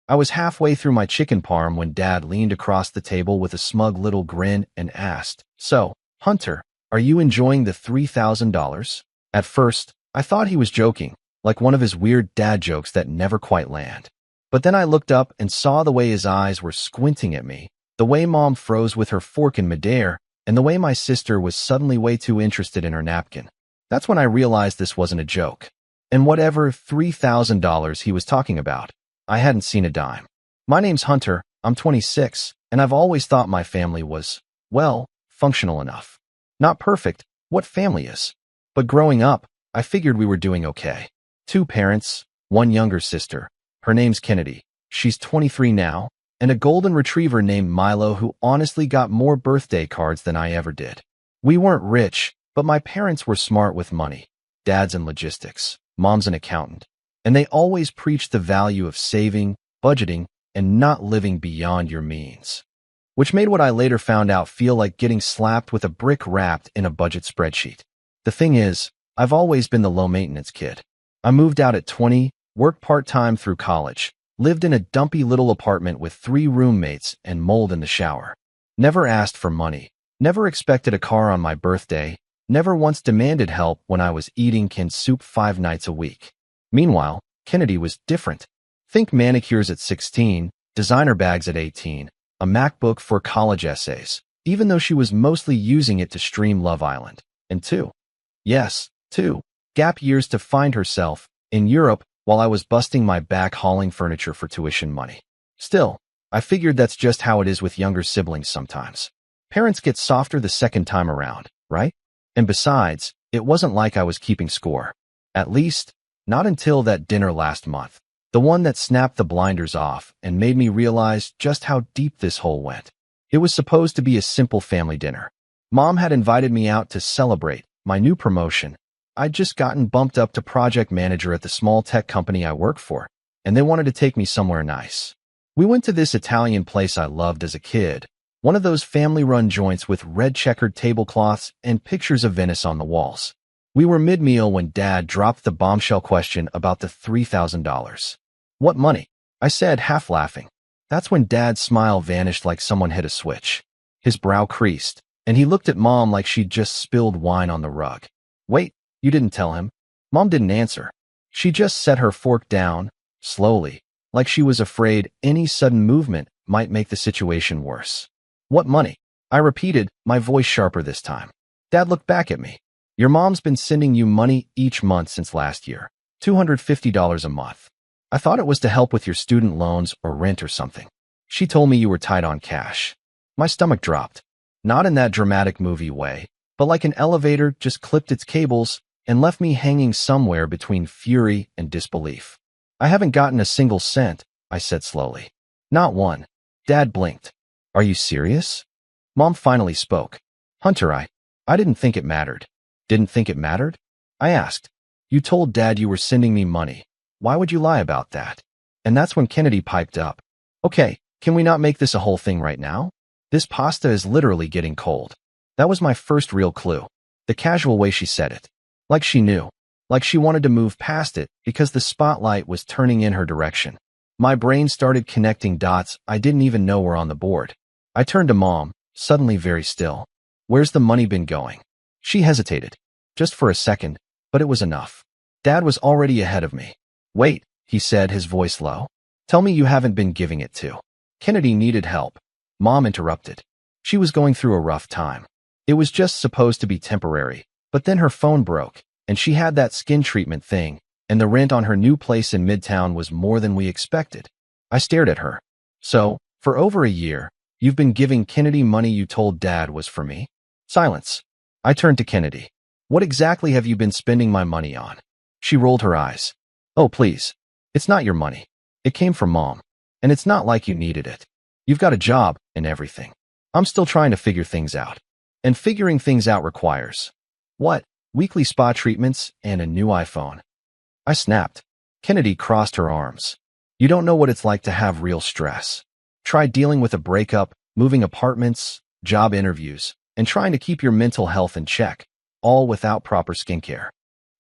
I was halfway through my chicken parm when Dad leaned across the table with a smug little grin and asked, "So, Hunter, are you enjoying the $3,000? At first, I thought he was joking, like one of his weird dad jokes that never quite land. But then I looked up and saw the way his eyes were squinting at me, the way Mom froze with her fork in midair, and the way my sister was suddenly way too interested in her napkin. That's when I realized this wasn't a joke. And whatever $3,000 he was talking about, I hadn't seen a dime. My name's Hunter, I'm 26, and I've always thought my family was, well, functional enough. Not perfect, what family is? But growing up, I figured we were doing okay. 2 parents, 1 younger sister. Her name's Kennedy. She's 23 now, and a golden retriever named Milo who honestly got more birthday cards than I ever did. We weren't rich, but my parents were smart with money. Dad's in logistics, Mom's an accountant, and they always preached the value of saving, budgeting, and not living beyond your means. Which made what I later found out feel like getting slapped with a brick wrapped in a budget spreadsheet. The thing is, I've always been the low-maintenance kid. I moved out at 20, worked part-time through college, lived in a dumpy little apartment with 3 roommates and mold in the shower. Never asked for money, never expected a car on my birthday, never once demanded help when I was eating canned soup 5 nights a week. Meanwhile, Kennedy was different. Think manicures at 16, designer bags at 18, a MacBook for college essays, even though she was mostly using it to stream Love Island. And 2 gap years to find herself in Europe while I was busting my back hauling furniture for tuition money. Still, I figured that's just how it is with younger siblings sometimes. Parents get softer the second time around, right? And besides, it wasn't like I was keeping score. At least, not until that dinner last month. The one that snapped the blinders off and made me realize just how deep this hole went. It was supposed to be a simple family dinner. Mom had invited me out to celebrate my new promotion. I'd just gotten bumped up to project manager at the small tech company I work for, and they wanted to take me somewhere nice. We went to this Italian place I loved as a kid, one of those family-run joints with red checkered tablecloths and pictures of Venice on the walls. We were mid-meal when Dad dropped the bombshell question about the $3,000. What money? I said, half laughing. That's when Dad's smile vanished like someone hit a switch. His brow creased, and he looked at Mom like she'd just spilled wine on the rug. Wait, you didn't tell him? Mom didn't answer. She just set her fork down, slowly, like she was afraid any sudden movement might make the situation worse. What money? I repeated, my voice sharper this time. Dad looked back at me. Your mom's been sending you money each month since last year. $250 a month. I thought it was to help with your student loans or rent or something. She told me you were tight on cash. My stomach dropped. Not in that dramatic movie way, but like an elevator just clipped its cables and left me hanging somewhere between fury and disbelief. I haven't gotten a single cent, I said slowly. Not one. Dad blinked. Are you serious? Mom finally spoke. Hunter, I didn't think it mattered. Didn't think it mattered? I asked. You told Dad you were sending me money. Why would you lie about that? And that's when Kennedy piped up. Okay, can we not make this a whole thing right now? This pasta is literally getting cold. That was my first real clue. The casual way she said it. Like she knew. Like she wanted to move past it because the spotlight was turning in her direction. My brain started connecting dots I didn't even know were on the board. I turned to Mom, suddenly very still. Where's the money been going? She hesitated. Just for a second, but it was enough. Dad was already ahead of me. Wait, he said, his voice low. Tell me you haven't been giving it to. Kennedy needed help. Mom interrupted. She was going through a rough time. It was just supposed to be temporary, but then her phone broke, and she had that skin treatment thing, and the rent on her new place in Midtown was more than we expected. I stared at her. So, for over a year, you've been giving Kennedy money you told Dad was for me? Silence. I turned to Kennedy. What exactly have you been spending my money on? She rolled her eyes. Oh, please. It's not your money. It came from Mom. And it's not like you needed it. You've got a job and everything. I'm still trying to figure things out. And figuring things out requires what? Weekly spa treatments and a new iPhone. I snapped. Kennedy crossed her arms. You don't know what it's like to have real stress. Try dealing with a breakup, moving apartments, job interviews, and trying to keep your mental health in check, all without proper skincare.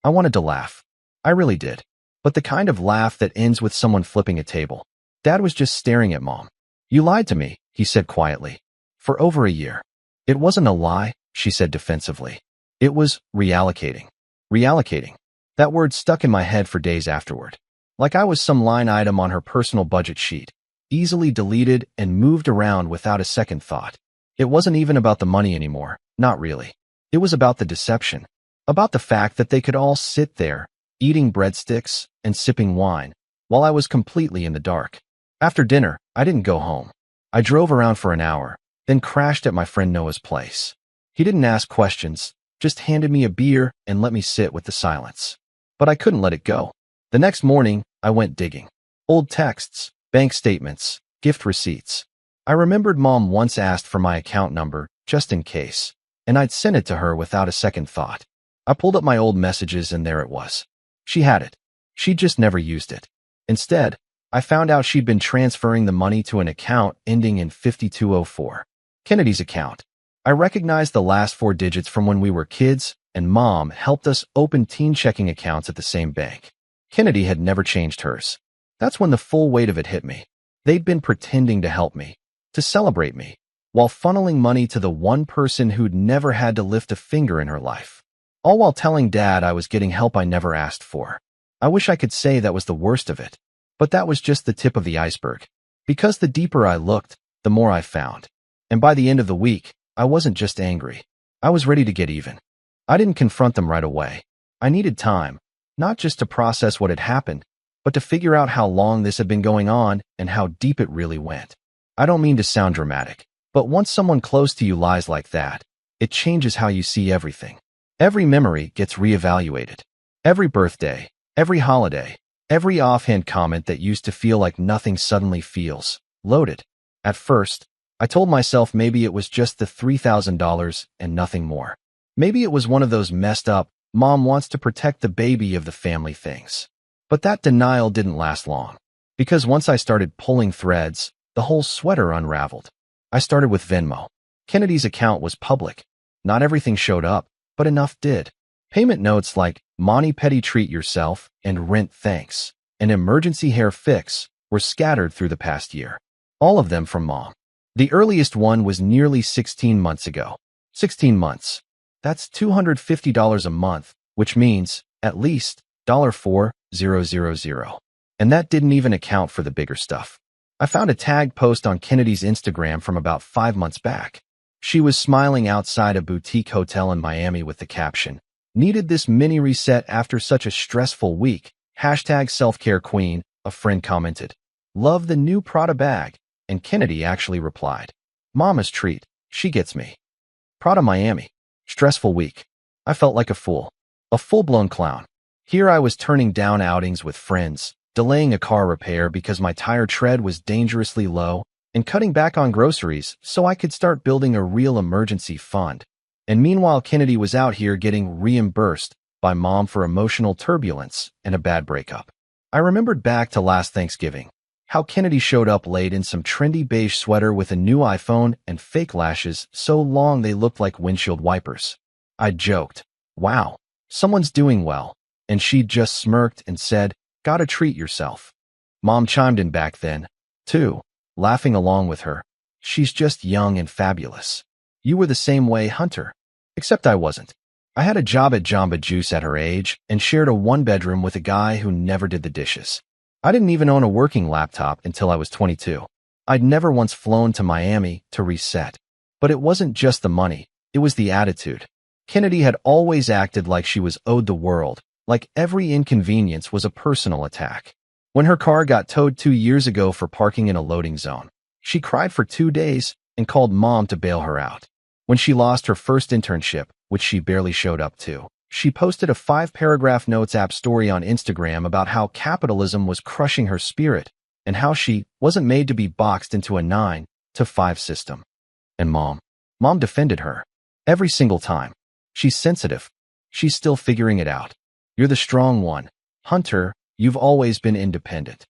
I wanted to laugh. I really did. But the kind of laugh that ends with someone flipping a table. Dad was just staring at Mom. You lied to me, he said quietly. For over a year. It wasn't a lie, she said defensively. It was reallocating. Reallocating. That word stuck in my head for days afterward. Like I was some line item on her personal budget sheet, easily deleted and moved around without a second thought. It wasn't even about the money anymore, not really. It was about the deception. About the fact that they could all sit there, eating breadsticks and sipping wine, while I was completely in the dark. After dinner, I didn't go home. I drove around for an hour, then crashed at my friend Noah's place. He didn't ask questions, just handed me a beer and let me sit with the silence. But I couldn't let it go. The next morning, I went digging. Old texts, bank statements, gift receipts. I remembered Mom once asked for my account number, just in case, and I'd sent it to her without a second thought. I pulled up my old messages and there it was. She had it. She'd just never used it. Instead, I found out she'd been transferring the money to an account ending in 5204. Kennedy's account. I recognized the last 4 digits from when we were kids, and Mom helped us open teen checking accounts at the same bank. Kennedy had never changed hers. That's when the full weight of it hit me. They'd been pretending to help me, to celebrate me, while funneling money to the one person who'd never had to lift a finger in her life. All while telling Dad I was getting help I never asked for. I wish I could say that was the worst of it. But that was just the tip of the iceberg. Because the deeper I looked, the more I found. And by the end of the week, I wasn't just angry. I was ready to get even. I didn't confront them right away. I needed time, not just to process what had happened, but to figure out how long this had been going on and how deep it really went. I don't mean to sound dramatic, but once someone close to you lies like that, it changes how you see everything. Every memory gets reevaluated. Every birthday, every holiday, every offhand comment that used to feel like nothing suddenly feels loaded. At first, I told myself maybe it was just the $3,000 and nothing more. Maybe it was one of those messed up, Mom wants to protect the baby of the family things. But that denial didn't last long. Because once I started pulling threads, the whole sweater unraveled. I started with Venmo. Kennedy's account was public. Not everything showed up, but enough did. Payment notes like Mani Pedi Treat Yourself and Rent Thanks, an emergency hair fix, were scattered through the past year. All of them from Mom. The earliest one was nearly 16 months ago. 16 months. That's $250 a month, which means, at least, $4,000. And that didn't even account for the bigger stuff. I found a tagged post on Kennedy's Instagram from about 5 months back. She was smiling outside a boutique hotel in Miami with the caption, "Needed this mini reset after such a stressful week. #selfcare queen," a friend commented. "Love the new Prada bag." And Kennedy actually replied, "Mama's treat. She gets me." Prada Miami. Stressful week. I felt like a fool. A full-blown clown. Here I was turning down outings with friends, delaying a car repair because my tire tread was dangerously low, and cutting back on groceries so I could start building a real emergency fund. And meanwhile, Kennedy was out here getting reimbursed by Mom for emotional turbulence and a bad breakup. I remembered back to last Thanksgiving, how Kennedy showed up late in some trendy beige sweater with a new iPhone and fake lashes so long they looked like windshield wipers. I joked, "Wow, someone's doing well," and she just smirked and said, "Gotta treat yourself." Mom chimed in back then, too, laughing along with her. "She's just young and fabulous. You were the same way, Hunter." Except I wasn't. I had a job at Jamba Juice at her age and shared a one-bedroom with a guy who never did the dishes. I didn't even own a working laptop until I was 22. I'd never once flown to Miami to reset. But it wasn't just the money, it was the attitude. Kennedy had always acted like she was owed the world, like every inconvenience was a personal attack. When her car got towed 2 years ago for parking in a loading zone, she cried for 2 days and called Mom to bail her out. When she lost her first internship, which she barely showed up to, she posted a 5-paragraph notes app story on Instagram about how capitalism was crushing her spirit and how she wasn't made to be boxed into a 9 to 5 system. And Mom defended her. Every single time. She's sensitive. She's still figuring it out. "You're the strong one. Hunter, you've always been independent."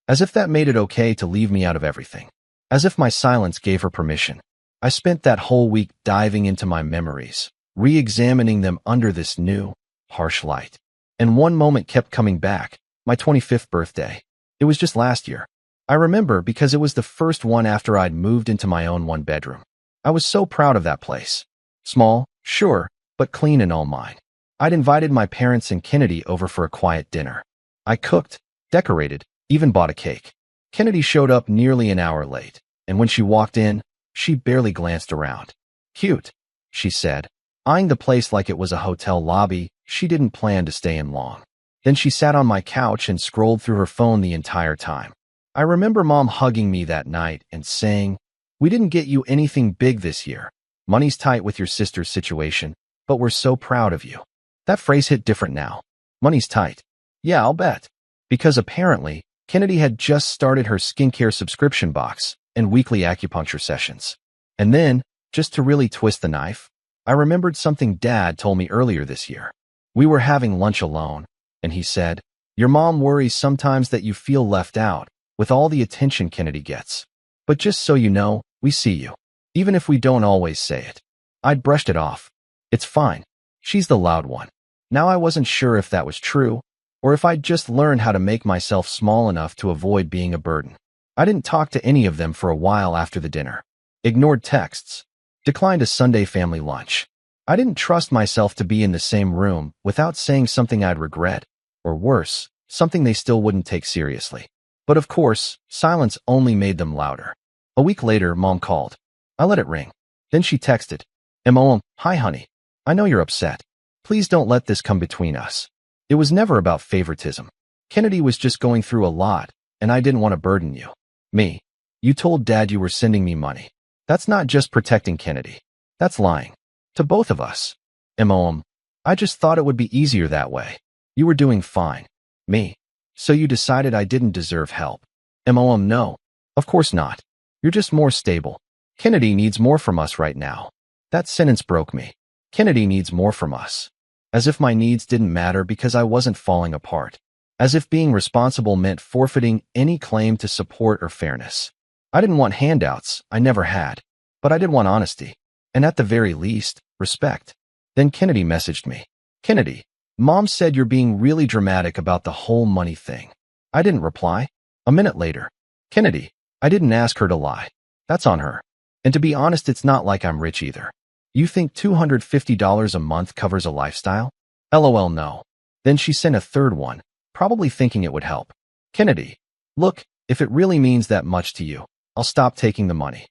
As if that made it okay to leave me out of everything. As if my silence gave her permission. I spent that whole week diving into my memories, re-examining them under this new, harsh light. And one moment kept coming back, my 25th birthday. It was just last year. I remember because it was the first one after I'd moved into my own one-bedroom. I was so proud of that place. Small, sure, but clean and all mine. I'd invited my parents and Kennedy over for a quiet dinner. I cooked, decorated, even bought a cake. Kennedy showed up nearly an hour late, and when she walked in, she barely glanced around. "Cute," she said, eyeing the place like it was a hotel lobby. She didn't plan to stay in long. Then she sat on my couch and scrolled through her phone the entire time. I remember Mom hugging me that night and saying, "We didn't get you anything big this year. Money's tight with your sister's situation, but we're so proud of you." That phrase hit different now. Money's tight. Yeah, I'll bet. Because apparently, Kennedy had just started her skincare subscription box and weekly acupuncture sessions. And then, just to really twist the knife, I remembered something Dad told me earlier this year. We were having lunch alone, and he said, "Your mom worries sometimes that you feel left out with all the attention Kennedy gets. But just so you know, we see you. Even if we don't always say it." I'd brushed it off. It's fine. She's the loud one. Now I wasn't sure if that was true, or if I'd just learned how to make myself small enough to avoid being a burden. I didn't talk to any of them for a while after the dinner. Ignored texts. Declined a Sunday family lunch. I didn't trust myself to be in the same room without saying something I'd regret, or worse, something they still wouldn't take seriously. But of course, silence only made them louder. A week later, Mom called. I let it ring. Then she texted, "Mom, hi honey. I know you're upset. Please don't let this come between us." It was never about favoritism. Kennedy was just going through a lot, and I didn't want to burden you. Me. You told Dad you were sending me money. That's not just protecting Kennedy. That's lying. To both of us. Mom. I just thought it would be easier that way. You were doing fine. Me. So you decided I didn't deserve help. Mom, no. Of course not. You're just more stable. Kennedy needs more from us right now. That sentence broke me. Kennedy needs more from us. As if my needs didn't matter because I wasn't falling apart. As if being responsible meant forfeiting any claim to support or fairness. I didn't want handouts, I never had. But I did want honesty. And at the very least, respect. Then Kennedy messaged me. "Kennedy, Mom said you're being really dramatic about the whole money thing." I didn't reply. A minute later. "Kennedy, I didn't ask her to lie. That's on her. And to be honest, it's not like I'm rich either. You think $250 a month covers a lifestyle? LOL, no." Then she sent a third one, probably thinking it would help. "Kennedy, look, if it really means that much to you, I'll stop taking the money."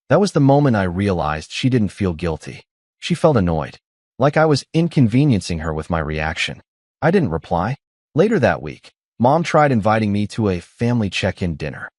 That was the moment I realized she didn't feel guilty. She felt annoyed. Like I was inconveniencing her with my reaction. I didn't reply. Later that week, Mom tried inviting me to a family check-in dinner.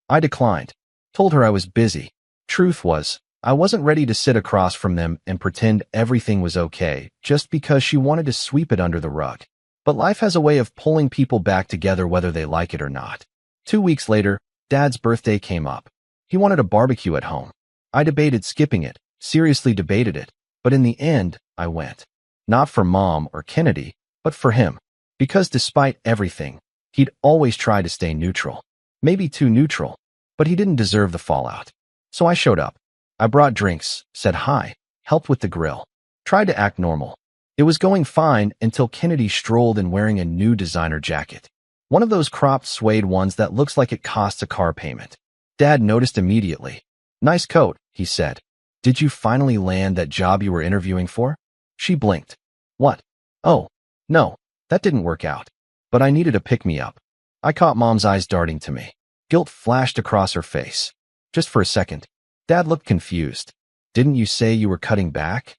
I declined. Told her I was busy. Truth was, I wasn't ready to sit across from them and pretend everything was okay just because she wanted to sweep it under the rug. But life has a way of pulling people back together whether they like it or not. 2 weeks later, Dad's birthday came up. He wanted a barbecue at home. I debated skipping it, seriously debated it, but in the end, I went. Not for Mom or Kennedy, but for him. Because despite everything, he'd always tried to stay neutral. Maybe too neutral, but he didn't deserve the fallout. So I showed up. I brought drinks, said hi, helped with the grill. Tried to act normal. It was going fine until Kennedy strolled in wearing a new designer jacket. One of those cropped suede ones that looks like it costs a car payment. Dad noticed immediately. "Nice coat," he said. "Did you finally land that job you were interviewing for?" She blinked. "What? Oh, no, that didn't work out. But I needed a pick-me-up." I caught Mom's eyes darting to me. Guilt flashed across her face. Just for a second. Dad looked confused. "Didn't you say you were cutting back?"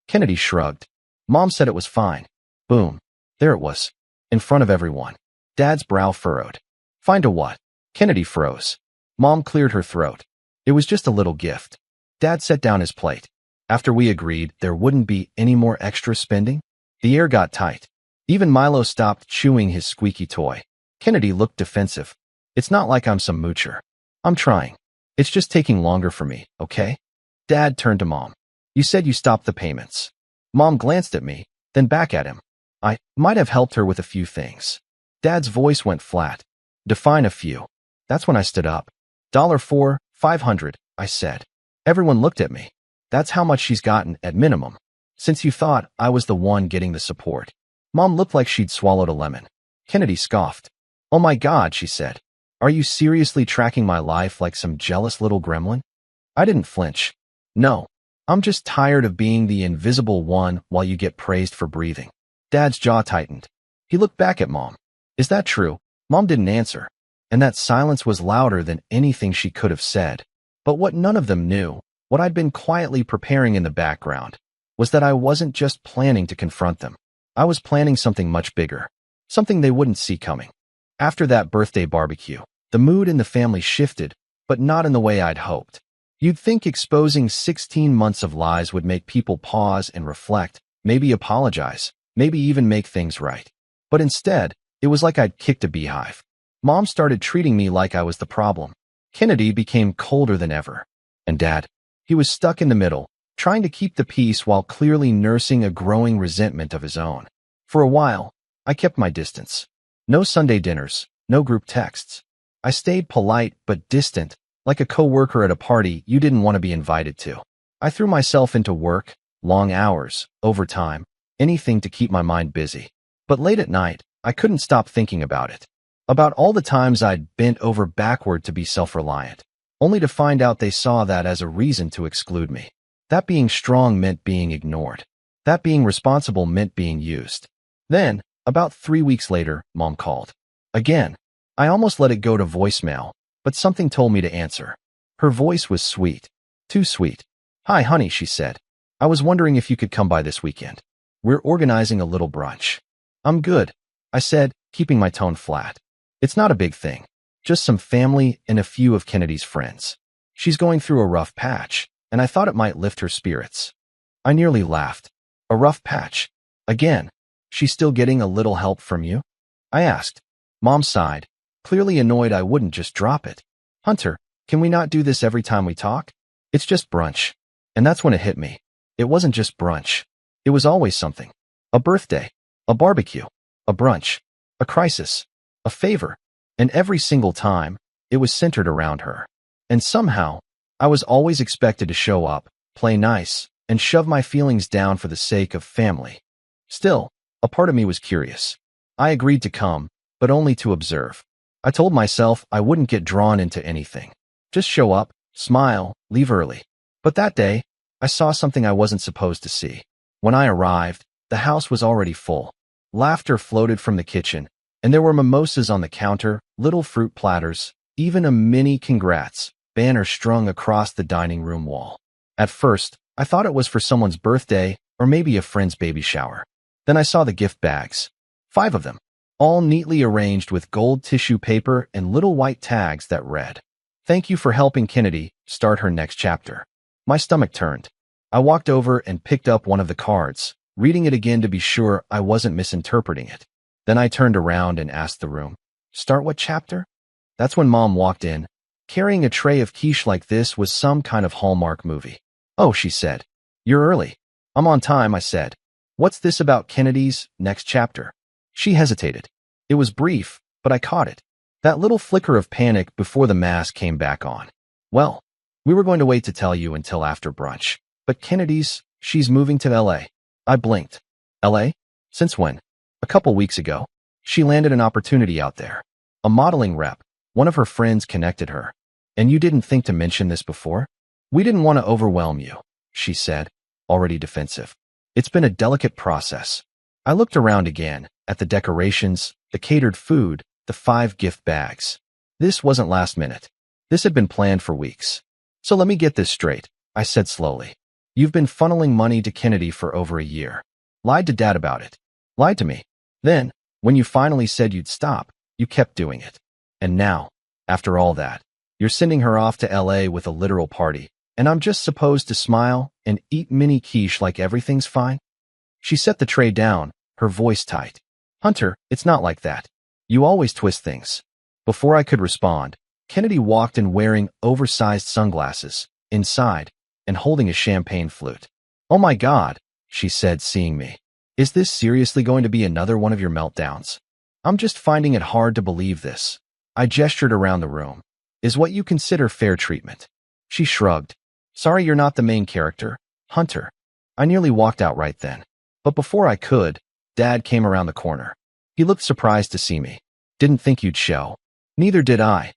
Kennedy shrugged. "Mom said it was fine." Boom. There it was. In front of everyone. Dad's brow furrowed. "Find a what?" Kennedy froze. Mom cleared her throat. "It was just a little gift." Dad set down his plate. After we agreed there wouldn't be any more extra spending, the air got tight. Even Milo stopped chewing his squeaky toy. Kennedy looked defensive. "It's not like I'm some moocher. I'm trying. It's just taking longer for me, okay?" Dad turned to Mom. "You said you stopped the payments." Mom glanced at me, then back at him. I might have helped her with a few things. Dad's voice went flat. "Define a few." That's when I stood up. $4, $500, I said. Everyone looked at me. "That's how much she's gotten, at minimum. Since you thought I was the one getting the support." Mom looked like she'd swallowed a lemon. Kennedy scoffed. "Oh my God," she said. Are you seriously tracking my life like some jealous little gremlin? I didn't flinch. No, I'm just tired of being the invisible one while you get praised for breathing. Dad's jaw tightened. He looked back at Mom. Is that true? Mom didn't answer, and that silence was louder than anything she could have said. But what none of them knew, what I'd been quietly preparing in the background, was that I wasn't just planning to confront them. I was planning something much bigger, something they wouldn't see coming. After that birthday barbecue, the mood in the family shifted, but not in the way I'd hoped. You'd think exposing 16 months of lies would make people pause and reflect, maybe apologize, maybe even make things right. But instead, it was like I'd kicked a beehive. Mom started treating me like I was the problem. Kennedy became colder than ever. And Dad, he was stuck in the middle, trying to keep the peace while clearly nursing a growing resentment of his own. For a while, I kept my distance. No Sunday dinners, no group texts. I stayed polite but distant, like a coworker at a party you didn't want to be invited to. I threw myself into work, long hours, overtime, anything to keep my mind busy. But late at night, I couldn't stop thinking about it. About all the times I'd bent over backward to be self-reliant, only to find out they saw that as a reason to exclude me. That being strong meant being ignored. That being responsible meant being used. Then, about 3 weeks later, Mom called. Again. I almost let it go to voicemail, but something told me to answer. Her voice was sweet. Too sweet. Hi, honey, she said. I was wondering if you could come by this weekend. We're organizing a little brunch. I'm good, I said, keeping my tone flat. It's not a big thing. Just some family and a few of Kennedy's friends. She's going through a rough patch, and I thought it might lift her spirits. I nearly laughed. A rough patch? Again? She's still getting a little help from you? I asked. Mom sighed, clearly annoyed I wouldn't just drop it. Hunter, can we not do this every time we talk? It's just brunch. And that's when it hit me. It wasn't just brunch. It was always something. A birthday, a barbecue, a brunch, a crisis, a favor. And every single time, it was centered around her. And somehow, I was always expected to show up, play nice, and shove my feelings down for the sake of family. Still, a part of me was curious. I agreed to come, but only to observe. I told myself I wouldn't get drawn into anything. Just show up, smile, leave early. But that day, I saw something I wasn't supposed to see. When I arrived, the house was already full. Laughter floated from the kitchen, and there were mimosas on the counter, little fruit platters, even a mini congrats banner strung across the dining room wall. At first, I thought it was for someone's birthday or maybe a friend's baby shower. Then I saw the gift bags. 5 of them, all neatly arranged with gold tissue paper and little white tags that read, "Thank you for helping Kennedy start her next chapter." My stomach turned. I walked over and picked up one of the cards, reading it again to be sure I wasn't misinterpreting it. Then I turned around and asked the room, "Start what chapter?" That's when Mom walked in. Carrying a tray of quiche like this was some kind of Hallmark movie. "Oh," she said. "You're early." "I'm on time," I said. "What's this about Kennedy's next chapter?" She hesitated. It was brief, but I caught it. That little flicker of panic before the mask came back on. "Well, we were going to wait to tell you until after brunch. But Kennedy's, she's moving to LA. I blinked. LA? Since when? A couple weeks ago. She landed an opportunity out there. A modeling rep. One of her friends connected her. And you didn't think to mention this before? We didn't want to overwhelm you, she said, already defensive. It's been a delicate process. I looked around again, at the decorations, the catered food, the 5 gift bags. This wasn't last minute. This had been planned for weeks. So let me get this straight, I said slowly. You've been funneling money to Kennedy for over a year. Lied to Dad about it. Lied to me. Then, when you finally said you'd stop, you kept doing it. And now, after all that, you're sending her off to LA with a literal party, and I'm just supposed to smile and eat mini quiche like everything's fine? She set the tray down, her voice tight. Hunter, it's not like that. You always twist things. Before I could respond, Kennedy walked in wearing oversized sunglasses, inside, and holding a champagne flute. Oh my God, she said, seeing me. Is this seriously going to be another one of your meltdowns? I'm just finding it hard to believe this. I gestured around the room. Is what you consider fair treatment? She shrugged. Sorry you're not the main character, Hunter. I nearly walked out right then. But before I could, Dad came around the corner. He looked surprised to see me. Didn't think you'd show. Neither did I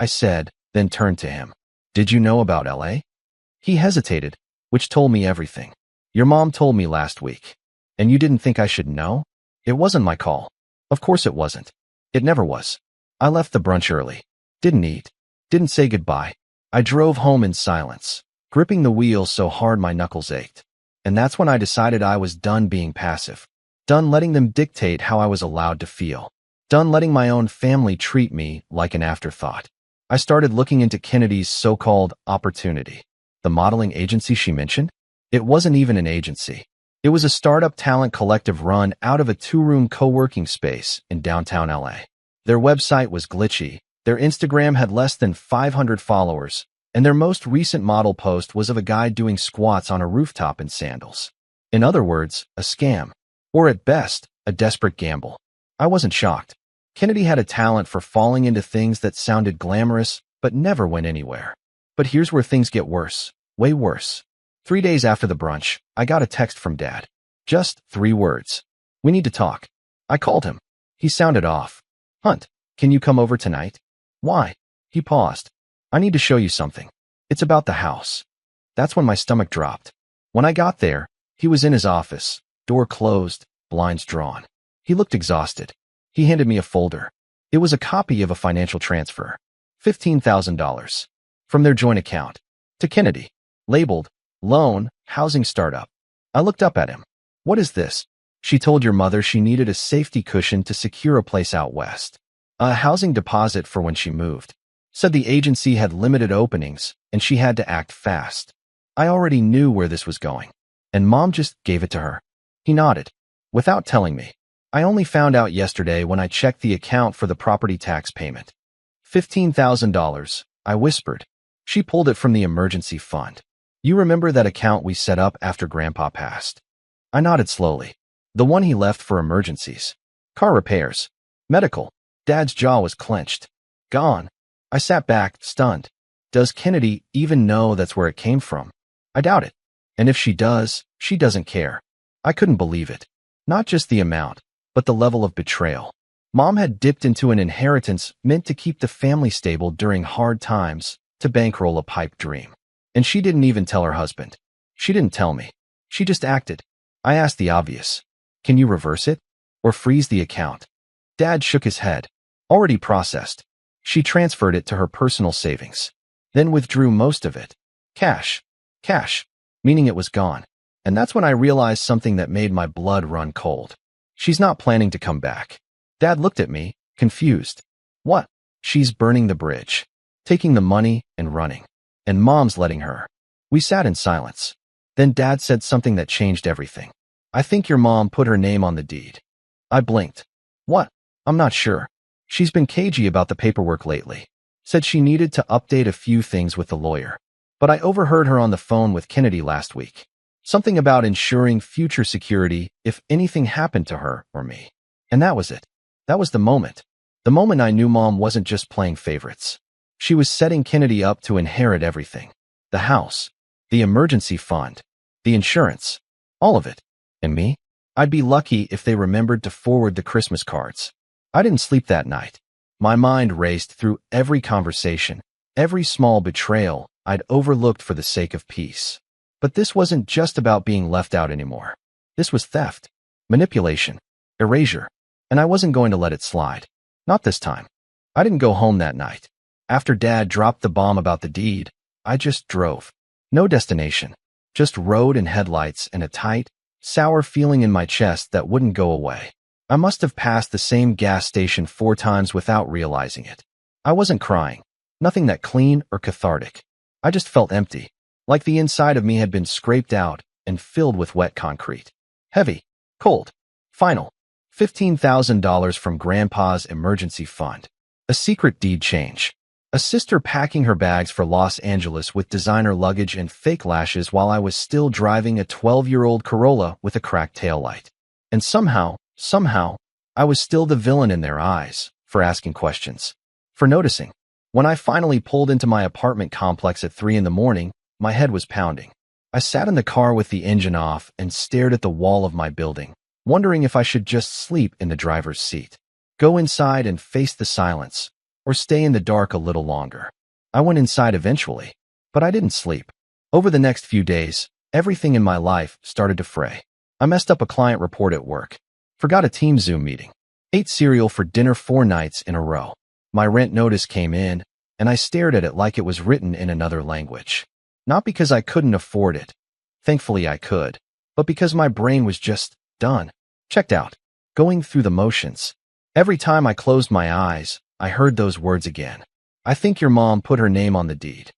said, then turned to him. Did you know about LA? He hesitated, which told me everything. Your mom told me last week. And you didn't think I should know? It wasn't my call. Of course it wasn't. It never was. I left the brunch early. Didn't eat. Didn't say goodbye. I drove home in silence, gripping the wheel so hard my knuckles ached. And that's when I decided I was done being passive. Done letting them dictate how I was allowed to feel. Done letting my own family treat me like an afterthought. I started looking into Kennedy's so-called opportunity. The modeling agency she mentioned? It wasn't even an agency. It was a startup talent collective run out of a 2-room co-working space in downtown LA. Their website was glitchy, their Instagram had less than 500 followers, and their most recent model post was of a guy doing squats on a rooftop in sandals. In other words, a scam. Or at best, a desperate gamble. I wasn't shocked. Kennedy had a talent for falling into things that sounded glamorous, but never went anywhere. But here's where things get worse. Way worse. 3 days after the brunch, I got a text from Dad. Just 3 words. We need to talk. I called him. He sounded off. Hunt, can you come over tonight? Why? He paused. I need to show you something. It's about the house. That's when my stomach dropped. When I got there, he was in his office, door closed, blinds drawn. He looked exhausted. He handed me a folder. It was a copy of a financial transfer. $15,000. From their joint account. To Kennedy. Labeled, Loan, Housing Startup. I looked up at him. What is this? She told your mother she needed a safety cushion to secure a place out west. A housing deposit for when she moved. Said the agency had limited openings, and she had to act fast. I already knew where this was going. And Mom just gave it to her. He nodded. Without telling me. I only found out yesterday when I checked the account for the property tax payment. $15,000, I whispered. She pulled it from the emergency fund. You remember that account we set up after Grandpa passed? I nodded slowly. The one he left for emergencies. Car repairs. Medical. Dad's jaw was clenched. Gone. I sat back, stunned. Does Kennedy even know that's where it came from? I doubt it. And if she does, she doesn't care. I couldn't believe it. Not just the amount, but the level of betrayal. Mom had dipped into an inheritance meant to keep the family stable during hard times, to bankroll a pipe dream. And she didn't even tell her husband. She didn't tell me. She just acted. I asked the obvious. Can you reverse it? Or freeze the account? Dad shook his head. Already processed. She transferred it to her personal savings. Then withdrew most of it. Cash. Cash. Meaning it was gone. And that's when I realized something that made my blood run cold. She's not planning to come back. Dad looked at me, confused. What? She's burning the bridge. Taking the money and running. And Mom's letting her. We sat in silence. Then Dad said something that changed everything. I think your mom put her name on the deed. I blinked. What? I'm not sure. She's been cagey about the paperwork lately. Said she needed to update a few things with the lawyer. But I overheard her on the phone with Kennedy last week. Something about ensuring future security if anything happened to her or me. And that was it. That was the moment. The moment I knew Mom wasn't just playing favorites. She was setting Kennedy up to inherit everything. The house. The emergency fund. The insurance. All of it. And me? I'd be lucky if they remembered to forward the Christmas cards. I didn't sleep that night. My mind raced through every conversation, every small betrayal I'd overlooked for the sake of peace. But this wasn't just about being left out anymore. This was theft, manipulation, erasure, and I wasn't going to let it slide. Not this time. I didn't go home that night. After Dad dropped the bomb about the deed, I just drove. No destination. Just road and headlights and a tight, sour feeling in my chest that wouldn't go away. I must have passed the same gas station 4 times without realizing it. I wasn't crying. Nothing that clean or cathartic. I just felt empty. Like the inside of me had been scraped out and filled with wet concrete. Heavy. Cold. Final. $15,000 from Grandpa's emergency fund. A secret deed change. A sister packing her bags for Los Angeles with designer luggage and fake lashes while I was still driving a 12-year-old Corolla with a cracked taillight. And somehow, I was still the villain in their eyes, for asking questions. For noticing. When I finally pulled into my apartment complex at 3 in the morning, my head was pounding. I sat in the car with the engine off and stared at the wall of my building, wondering if I should just sleep in the driver's seat. Go inside and face the silence, or stay in the dark a little longer. I went inside eventually, but I didn't sleep. Over the next few days, everything in my life started to fray. I messed up a client report at work, forgot a team Zoom meeting, ate cereal for dinner 4 nights in a row. My rent notice came in, and I stared at it like it was written in another language. Not because I couldn't afford it. Thankfully I could. But because my brain was just done. Checked out. Going through the motions. Every time I closed my eyes, I heard those words again. I think your mom put her name on the deed.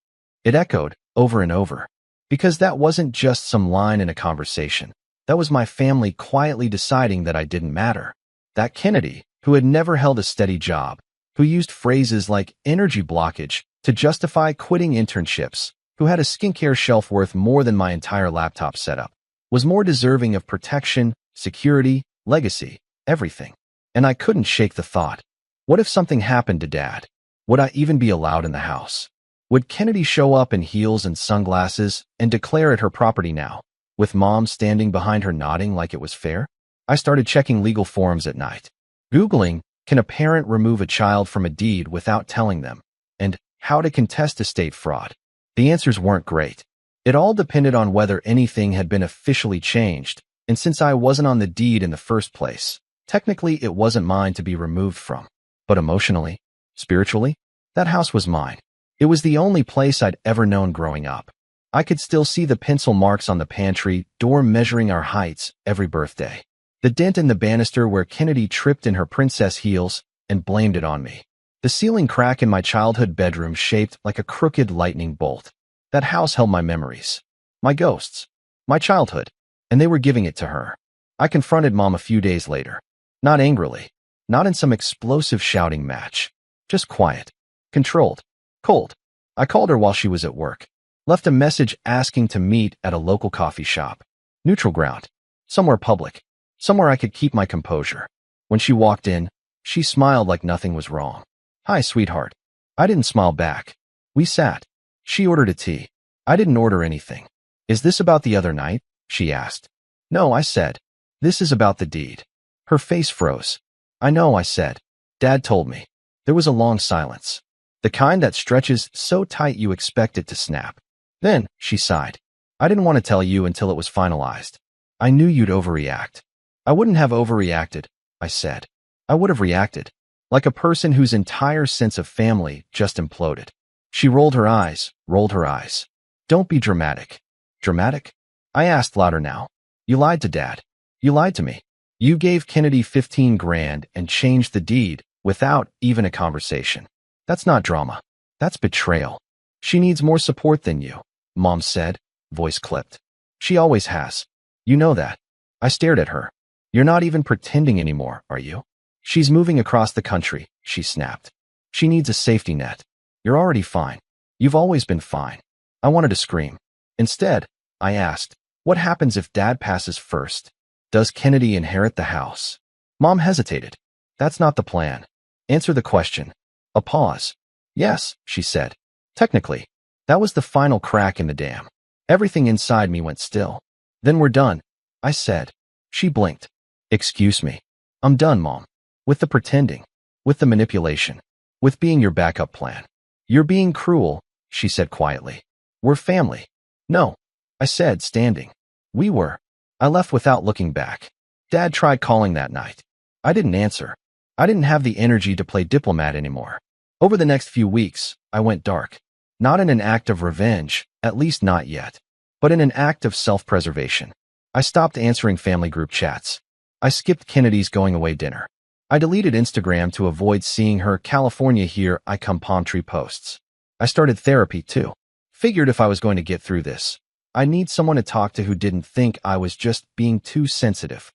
It echoed over and over. Because that wasn't just some line in a conversation. That was my family quietly deciding that I didn't matter. That Kennedy, who had never held a steady job, who used phrases like energy blockage to justify quitting internships, who had a skincare shelf worth more than my entire laptop setup, was more deserving of protection, security, legacy, everything. And I couldn't shake the thought. What if something happened to Dad? Would I even be allowed in the house? Would Kennedy show up in heels and sunglasses and declare it her property now, with Mom standing behind her nodding like it was fair? I started checking legal forums at night. Googling, can a parent remove a child from a deed without telling them? And how to contest estate fraud. The answers weren't great. It all depended on whether anything had been officially changed, and since I wasn't on the deed in the first place, technically it wasn't mine to be removed from. But emotionally, spiritually, that house was mine. It was the only place I'd ever known growing up. I could still see the pencil marks on the pantry door measuring our heights every birthday. The dent in the banister where Kennedy tripped in her princess heels and blamed it on me. The ceiling crack in my childhood bedroom shaped like a crooked lightning bolt. That house held my memories, my ghosts, my childhood, and they were giving it to her. I confronted Mom a few days later. Not angrily, not in some explosive shouting match. Just quiet, controlled, cold. I called her while she was at work. Left a message asking to meet at a local coffee shop. Neutral ground. Somewhere public. Somewhere I could keep my composure. When she walked in, she smiled like nothing was wrong. Hi, sweetheart. I didn't smile back. We sat. She ordered a tea. I didn't order anything. Is this about the other night? She asked. No, I said. This is about the deed. Her face froze. I know, I said. Dad told me. There was a long silence. The kind that stretches so tight you expect it to snap. Then, she sighed. I didn't want to tell you until it was finalized. I knew you'd overreact. I wouldn't have overreacted, I said. I would have reacted. Like a person whose entire sense of family just imploded. She rolled her eyes, rolled her eyes. Don't be dramatic. Dramatic? I asked louder now. You lied to Dad. You lied to me. You gave Kennedy 15 grand and changed the deed without even a conversation. That's not drama. That's betrayal. She needs more support than you, Mom said, voice clipped. She always has. You know that. I stared at her. You're not even pretending anymore, are you? She's moving across the country, she snapped. She needs a safety net. You're already fine. You've always been fine. I wanted to scream. Instead, I asked, what happens if Dad passes first? Does Kennedy inherit the house? Mom hesitated. That's not the plan. Answer the question. A pause. Yes, she said. Technically, that was the final crack in the dam. Everything inside me went still. Then we're done, I said. She blinked. Excuse me. I'm done, Mom. With the pretending. With the manipulation. With being your backup plan. You're being cruel, she said quietly. We're family. No, I said, standing. We were. I left without looking back. Dad tried calling that night. I didn't answer. I didn't have the energy to play diplomat anymore. Over the next few weeks, I went dark. Not in an act of revenge, at least not yet, but in an act of self-preservation. I stopped answering family group chats. I skipped Kennedy's going away dinner. I deleted Instagram to avoid seeing her California here I come palm tree posts. I started therapy too. Figured if I was going to get through this, I need someone to talk to who didn't think I was just being too sensitive.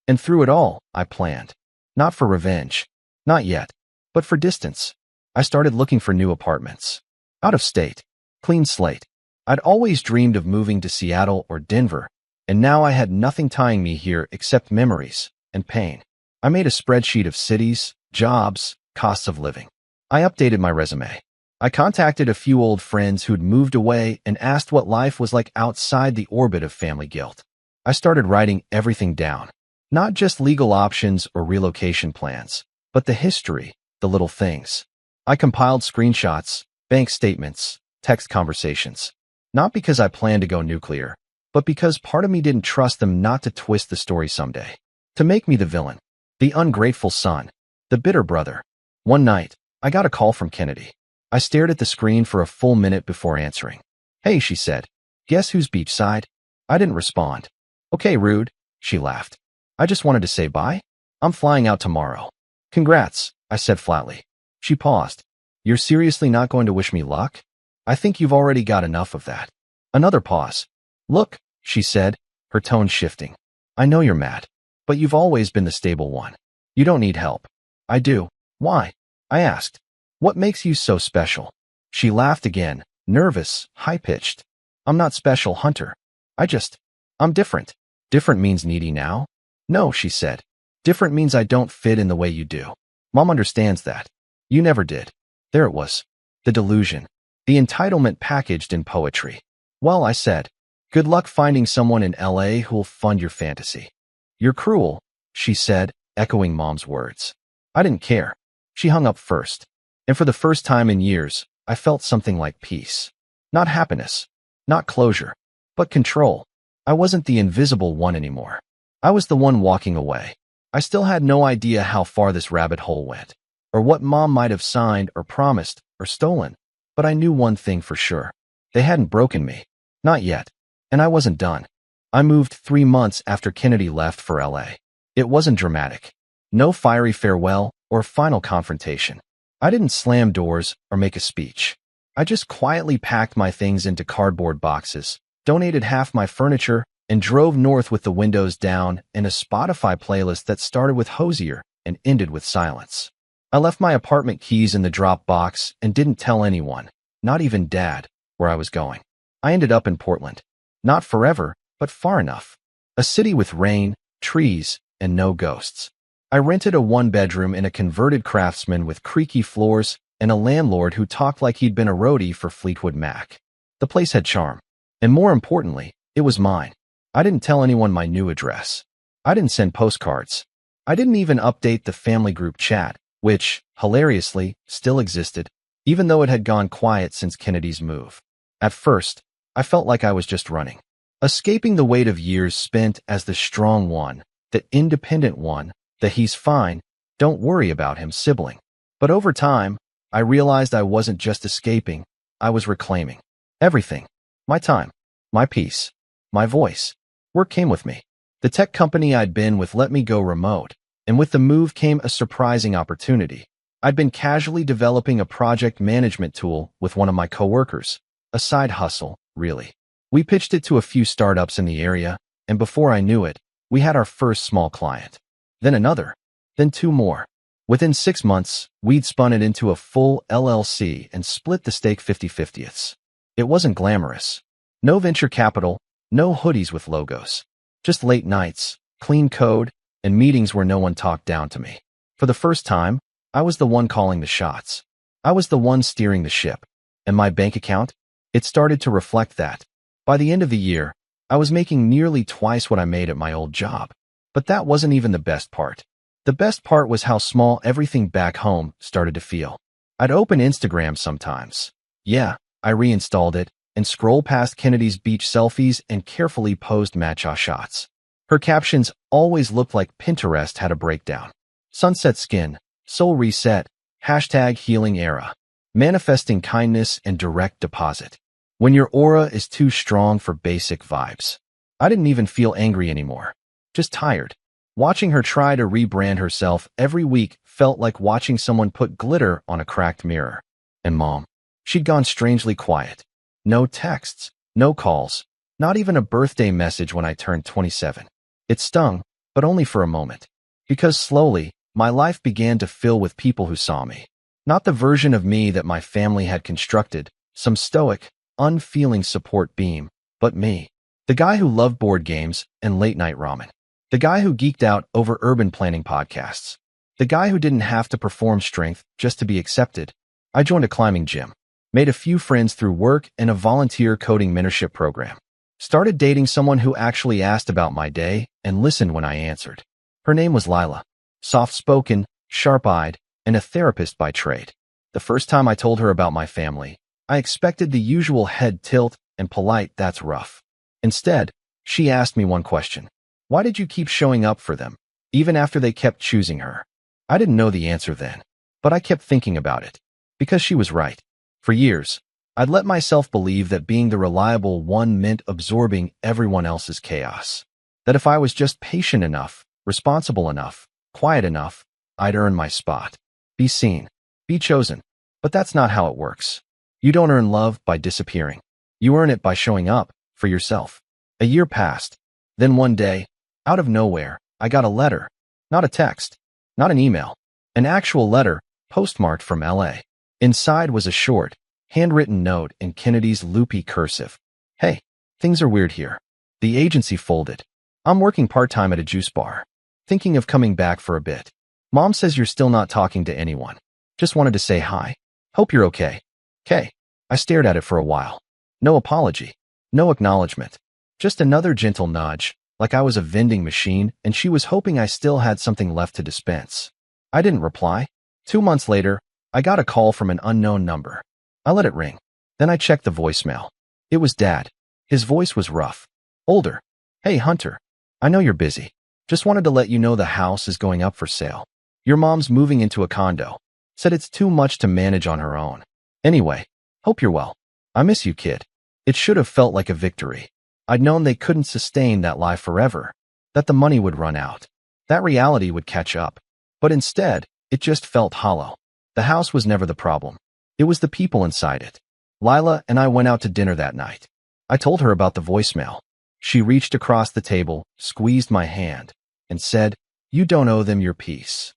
And through it all, I planned. Not for revenge. Not yet. But for distance. I started looking for new apartments. Out of state. Clean slate. I'd always dreamed of moving to Seattle or Denver, and now I had nothing tying me here except memories and pain. I made a spreadsheet of cities, jobs, costs of living. I updated my resume. I contacted a few old friends who'd moved away and asked what life was like outside the orbit of family guilt. I started writing everything down. Not just legal options or relocation plans, but the history, the little things. I compiled screenshots, bank statements, text conversations. Not because I planned to go nuclear, but because part of me didn't trust them not to twist the story someday. To make me the villain, the ungrateful son, the bitter brother. One night, I got a call from Kennedy. I stared at the screen for a full minute before answering. "Hey," she said. "Guess who's beachside?" I didn't respond. "Okay, rude," she laughed. "I just wanted to say bye. I'm flying out tomorrow." "Congrats," I said flatly. She paused. "You're seriously not going to wish me luck? I think you've already got enough of that." Another pause. "Look," she said, her tone shifting. "I know you're mad, but you've always been the stable one. You don't need help." "I do." "Why?" I asked. "What makes you so special?" She laughed again, nervous, high-pitched. "I'm not special, Hunter. I'm different." "Different means needy now?" "No," she said. "Different means I don't fit in the way you do. Mom understands that. You never did." There it was. The delusion. The entitlement packaged in poetry. "Well," I said, "good luck finding someone in LA who'll fund your fantasy." "You're cruel," she said, echoing Mom's words. I didn't care. She hung up first. And for the first time in years, I felt something like peace. Not happiness. Not closure. But control. I wasn't the invisible one anymore. I was the one walking away. I still had no idea how far this rabbit hole went, or what Mom might have signed or promised or stolen. But I knew one thing for sure. They hadn't broken me. Not yet. And I wasn't done. I moved 3 months after Kennedy left for LA. It wasn't dramatic. No fiery farewell or final confrontation. I didn't slam doors or make a speech. I just quietly packed my things into cardboard boxes, donated half my furniture, and drove north with the windows down and a Spotify playlist that started with Hozier and ended with Silence. I left my apartment keys in the drop box and didn't tell anyone, not even Dad, where I was going. I ended up in Portland. Not forever, but far enough. A city with rain, trees, and no ghosts. I rented a 1-bedroom in a converted Craftsman with creaky floors and a landlord who talked like he'd been a roadie for Fleetwood Mac. The place had charm. And more importantly, it was mine. I didn't tell anyone my new address. I didn't send postcards. I didn't even update the family group chat, which, hilariously, still existed, even though it had gone quiet since Kennedy's move. At first, I felt like I was just running, escaping the weight of years spent as the strong one, the independent one, the "he's fine, don't worry about him" sibling. But over time, I realized I wasn't just escaping, I was reclaiming. Everything. My time. My peace. My voice. Work came with me. The tech company I'd been with let me go remote, and with the move came a surprising opportunity. I'd been casually developing a project management tool with one of my coworkers. A side hustle, really. We pitched it to a few startups in the area, and before I knew it, we had our first small client. Then another. Then 2 more. Within 6 months, we'd spun it into a full LLC and split the stake 50/50ths. It wasn't glamorous. No venture capital, no hoodies with logos. Just late nights, clean code, and meetings where no one talked down to me. For the first time, I was the one calling the shots. I was the one steering the ship. And my bank account? It started to reflect that. By the end of the year, I was making nearly twice what I made at my old job. But that wasn't even the best part. The best part was how small everything back home started to feel. I'd open Instagram sometimes. Yeah, I reinstalled it and scroll past Kennedy's beach selfies and carefully posed matcha shots. Her captions always looked like Pinterest had a breakdown. Sunset skin, soul reset, #healing era, manifesting kindness and direct deposit. When your aura is too strong for basic vibes. I didn't even feel angry anymore. Just tired. Watching her try to rebrand herself every week felt like watching someone put glitter on a cracked mirror. And Mom, she'd gone strangely quiet. No texts, no calls, not even a birthday message when I turned 27. It stung, but only for a moment. Because slowly, my life began to fill with people who saw me. Not the version of me that my family had constructed, some stoic, unfeeling support beam, but me. The guy who loved board games and late-night ramen. The guy who geeked out over urban planning podcasts. The guy who didn't have to perform strength just to be accepted. I joined a climbing gym. Made a few friends through work and a volunteer coding mentorship program. Started dating someone who actually asked about my day and listened when I answered. Her name was Lila. Soft-spoken, sharp-eyed, and a therapist by trade. The first time I told her about my family, I expected the usual head tilt and polite "that's rough." Instead, she asked me one question. Why did you keep showing up for them, even after they kept choosing her? I didn't know the answer then, but I kept thinking about it. Because she was right. For years, I'd let myself believe that being the reliable one meant absorbing everyone else's chaos. That if I was just patient enough, responsible enough, quiet enough, I'd earn my spot. Be seen. Be chosen. But that's not how it works. You don't earn love by disappearing. You earn it by showing up for yourself. A year passed. Then one day, out of nowhere, I got a letter. Not a text. Not an email. An actual letter, postmarked from LA. Inside was a short, handwritten note in Kennedy's loopy cursive. Hey, things are weird here. The agency folded. I'm working part-time at a juice bar. Thinking of coming back for a bit. Mom says you're still not talking to anyone. Just wanted to say hi. Hope you're okay. K. I stared at it for a while. No apology. No acknowledgement. Just another gentle nudge, like I was a vending machine and she was hoping I still had something left to dispense. I didn't reply. 2 months later, I got a call from an unknown number. I let it ring. Then I checked the voicemail. It was Dad. His voice was rough. Older. Hey, Hunter. I know you're busy. Just wanted to let you know the house is going up for sale. Your mom's moving into a condo. Said it's too much to manage on her own. Anyway, hope you're well. I miss you, kid. It should have felt like a victory. I'd known they couldn't sustain that lie forever. That the money would run out. That reality would catch up. But instead, it just felt hollow. The house was never the problem. It was the people inside it. Lila and I went out to dinner that night. I told her about the voicemail. She reached across the table, squeezed my hand, and said, "You don't owe them your peace."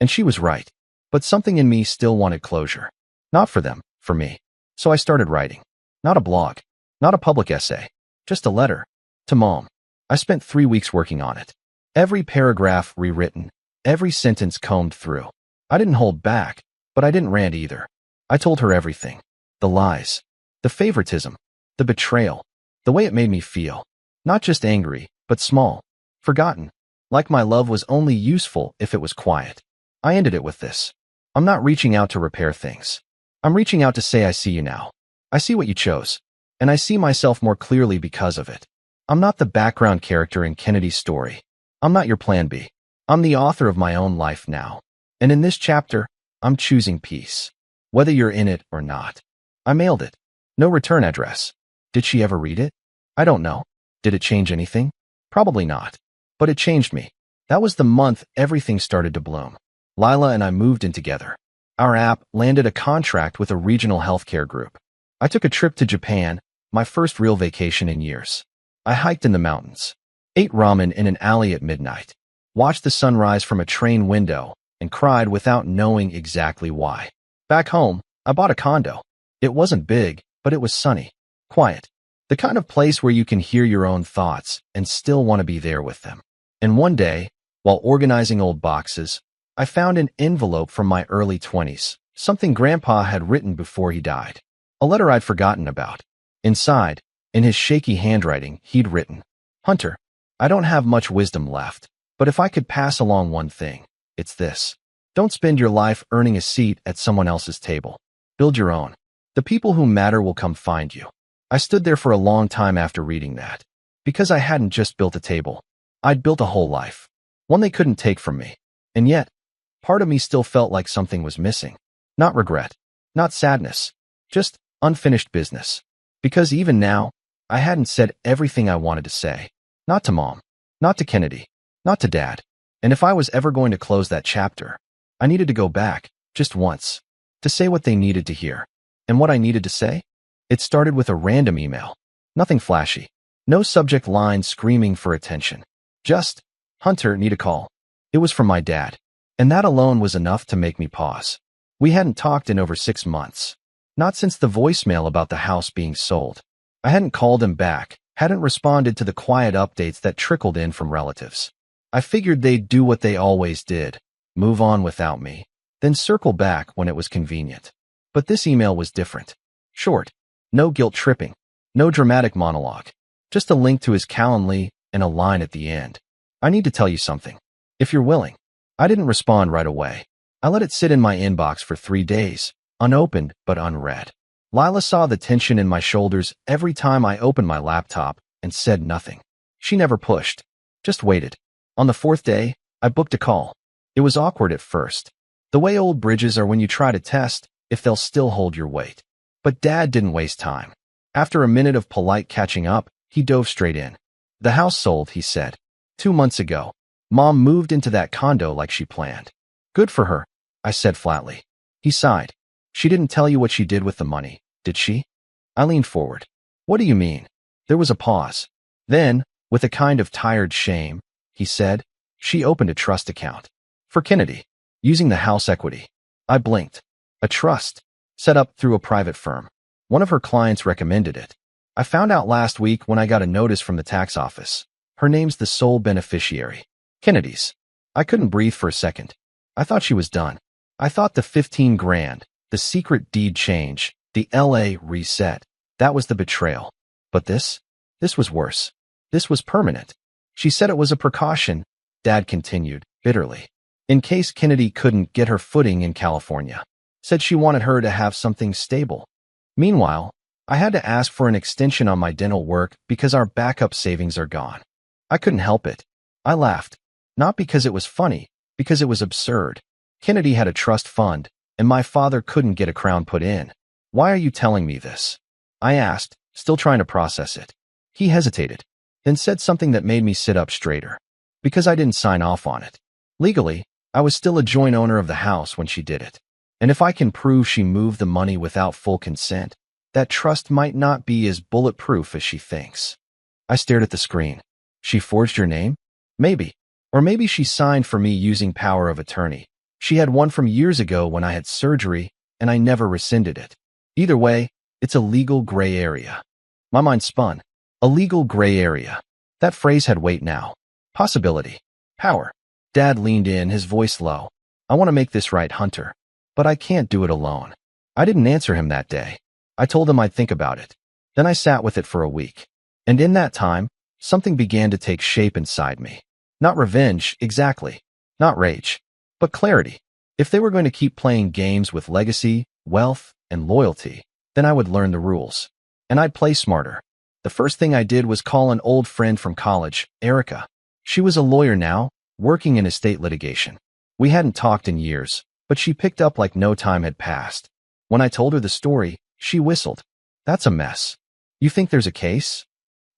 And she was right. But something in me still wanted closure. Not for them, for me. So I started writing. Not a blog. Not a public essay. Just a letter. To Mom. I spent 3 weeks working on it. Every paragraph rewritten. Every sentence combed through. I didn't hold back, but I didn't rant either. I told her everything. The lies. The favoritism. The betrayal. The way it made me feel. Not just angry, but small. Forgotten. Like my love was only useful if it was quiet. I ended it with this. I'm not reaching out to repair things. I'm reaching out to say I see you now. I see what you chose. And I see myself more clearly because of it. I'm not the background character in Kennedy's story. I'm not your plan B. I'm the author of my own life now. And in this chapter, I'm choosing peace. Whether you're in it or not. I mailed it. No return address. Did she ever read it? I don't know. Did it change anything? Probably not. But it changed me. That was the month everything started to bloom. Lila and I moved in together. Our app landed a contract with a regional healthcare group. I took a trip to Japan, my first real vacation in years. I hiked in the mountains, ate ramen in an alley at midnight, watched the sunrise from a train window, and cried without knowing exactly why. Back home, I bought a condo. It wasn't big, but it was sunny, quiet. The kind of place where you can hear your own thoughts and still want to be there with them. And one day, while organizing old boxes, I found an envelope from my early 20s, something Grandpa had written before he died. A letter I'd forgotten about. Inside, in his shaky handwriting, he'd written, "Hunter, I don't have much wisdom left, but if I could pass along one thing, it's this. Don't spend your life earning a seat at someone else's table. Build your own. The people who matter will come find you." I stood there for a long time after reading that. Because I hadn't just built a table. I'd built a whole life. One they couldn't take from me. And yet, part of me still felt like something was missing. Not regret. Not sadness. Just unfinished business. Because even now, I hadn't said everything I wanted to say. Not to Mom. Not to Kennedy. Not to Dad. And if I was ever going to close that chapter, I needed to go back, just once, to say what they needed to hear. And what I needed to say? It started with a random email. Nothing flashy. No subject line screaming for attention. Just, "Hunter, need a call." It was from my dad. And that alone was enough to make me pause. We hadn't talked in over 6 months. Not since the voicemail about the house being sold. I hadn't called him back, hadn't responded to the quiet updates that trickled in from relatives. I figured they'd do what they always did, move on without me, then circle back when it was convenient. But this email was different. Short. No guilt tripping. No dramatic monologue. Just a link to his Calendly and a line at the end. "I need to tell you something. If you're willing." I didn't respond right away. I let it sit in my inbox for 3 days, unopened but unread. Lila saw the tension in my shoulders every time I opened my laptop and said nothing. She never pushed, just waited. On the fourth day, I booked a call. It was awkward at first. The way old bridges are when you try to test if they'll still hold your weight. But Dad didn't waste time. After a minute of polite catching up, he dove straight in. The house sold, he said. 2 months ago. Mom moved into that condo like she planned. Good for her, I said flatly. He sighed. She didn't tell you what she did with the money, did she? I leaned forward. What do you mean? There was a pause. Then, with a kind of tired shame, he said, she opened a trust account. For Kennedy, using the house equity. I blinked. A trust, set up through a private firm. One of her clients recommended it. I found out last week when I got a notice from the tax office. Her name's the sole beneficiary. Kennedy's. I couldn't breathe for a second. I thought she was done. I thought the 15 grand, the secret deed change, the LA reset, that was the betrayal. But this was worse. This was permanent. She said it was a precaution, Dad continued, bitterly, in case Kennedy couldn't get her footing in California. Said she wanted her to have something stable. Meanwhile, I had to ask for an extension on my dental work because our backup savings are gone. I couldn't help it. I laughed. Not because it was funny, because it was absurd. Kennedy had a trust fund, and my father couldn't get a crown put in. Why are you telling me this? I asked, still trying to process it. He hesitated, then said something that made me sit up straighter. Because I didn't sign off on it. Legally, I was still a joint owner of the house when she did it. And if I can prove she moved the money without full consent, that trust might not be as bulletproof as she thinks. I stared at the screen. She forged your name? Maybe. Or maybe she signed for me using power of attorney. She had one from years ago when I had surgery, and I never rescinded it. Either way, it's a legal gray area. My mind spun. A legal gray area. That phrase had weight now. Possibility. Power. Dad leaned in, his voice low. I want to make this right, Hunter. But I can't do it alone. I didn't answer him that day. I told him I'd think about it. Then I sat with it for a week. And in that time, something began to take shape inside me. Not revenge, exactly. Not rage. But clarity. If they were going to keep playing games with legacy, wealth, and loyalty, then I would learn the rules. And I'd play smarter. The first thing I did was call an old friend from college, Erica. She was a lawyer now, working in estate litigation. We hadn't talked in years, but she picked up like no time had passed. When I told her the story, she whistled. That's a mess. You think there's a case?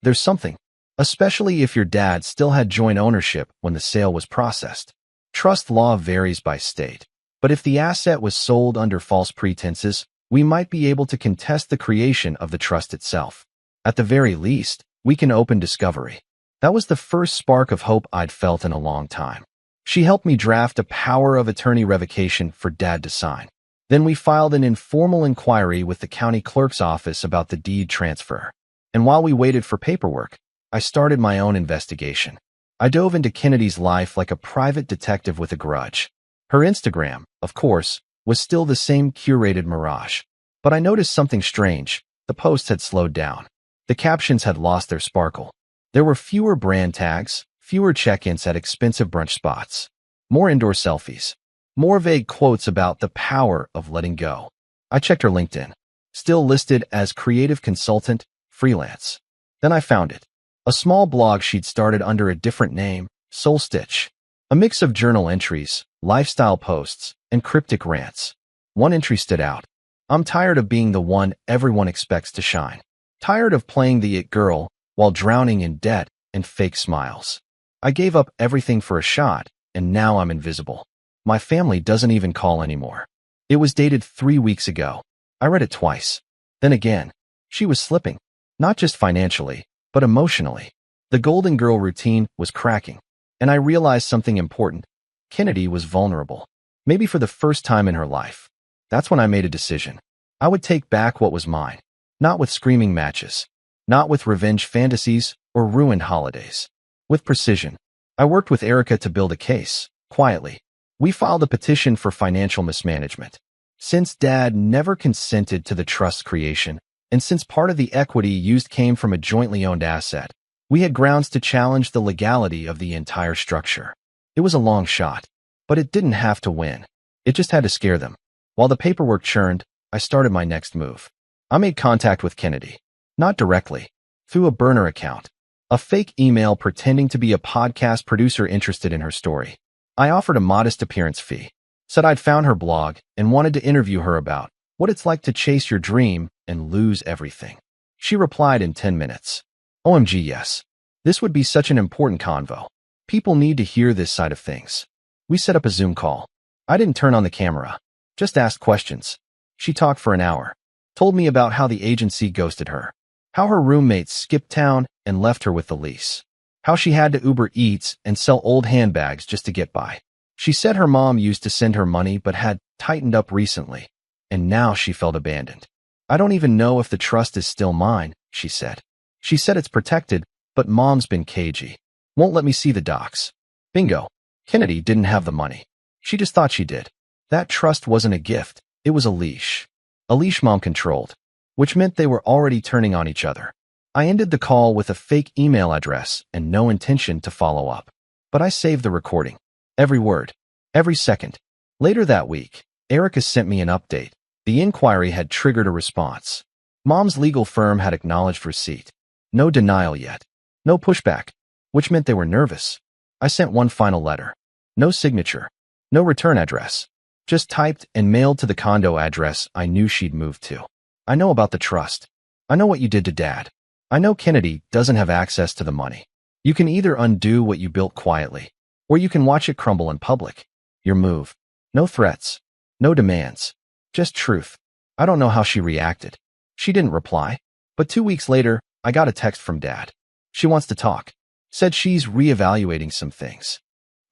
There's something. Especially if your dad still had joint ownership when the sale was processed. Trust law varies by state, but if the asset was sold under false pretenses, we might be able to contest the creation of the trust itself. At the very least, we can open discovery. That was the first spark of hope I'd felt in a long time. She helped me draft a power of attorney revocation for Dad to sign. Then we filed an informal inquiry with the county clerk's office about the deed transfer. And while we waited for paperwork, I started my own investigation. I dove into Kennedy's life like a private detective with a grudge. Her Instagram, of course, was still the same curated mirage. But I noticed something strange. The posts had slowed down. The captions had lost their sparkle. There were fewer brand tags, fewer check-ins at expensive brunch spots, more indoor selfies, more vague quotes about the power of letting go. I checked her LinkedIn, still listed as creative consultant, freelance. Then I found it. A small blog she'd started under a different name, Soul Stitch. A mix of journal entries, lifestyle posts, and cryptic rants. One entry stood out. I'm tired of being the one everyone expects to shine. Tired of playing the it girl while drowning in debt and fake smiles. I gave up everything for a shot, and now I'm invisible. My family doesn't even call anymore. It was dated 3 weeks ago. I read it twice. Then again, she was slipping. Not just financially, but emotionally. The Golden Girl routine was cracking. And I realized something important. Kennedy was vulnerable. Maybe for the first time in her life. That's when I made a decision. I would take back what was mine. Not with screaming matches. Not with revenge fantasies or ruined holidays. With precision. I worked with Erica to build a case, quietly. We filed a petition for financial mismanagement. Since Dad never consented to the trust creation, and since part of the equity used came from a jointly owned asset, we had grounds to challenge the legality of the entire structure. It was a long shot, but it didn't have to win. It just had to scare them. While the paperwork churned, I started my next move. I made contact with Kennedy. Not directly. Through a burner account. A fake email pretending to be a podcast producer interested in her story. I offered a modest appearance fee. Said I'd found her blog and wanted to interview her about what it's like to chase your dream and lose everything. She replied in 10 minutes. OMG, yes. This would be such an important convo. People need to hear this side of things. We set up a Zoom call. I didn't turn on the camera. Just asked questions. She talked for an hour. Told me about how the agency ghosted her. How her roommates skipped town and left her with the lease. How she had to Uber Eats and sell old handbags just to get by. She said her mom used to send her money but had tightened up recently, and now she felt abandoned. I don't even know if the trust is still mine, she said. She said it's protected, but mom's been cagey. Won't let me see the docs. Bingo. Kennedy didn't have the money. She just thought she did. That trust wasn't a gift. It was a leash. A leash mom controlled, which meant they were already turning on each other. I ended the call with a fake email address and no intention to follow up. But I saved the recording. Every word. Every second. Later that week, Erica sent me an update. The inquiry had triggered a response. Mom's legal firm had acknowledged receipt. No denial yet. No pushback, which meant they were nervous. I sent one final letter. No signature. No return address. Just typed and mailed to the condo address I knew she'd moved to. I know about the trust. I know what you did to Dad. I know Kennedy doesn't have access to the money. You can either undo what you built quietly, or you can watch it crumble in public. Your move. No threats. No demands. Just truth. I don't know how she reacted. She didn't reply. But 2 weeks later, I got a text from Dad. She wants to talk. Said she's reevaluating some things.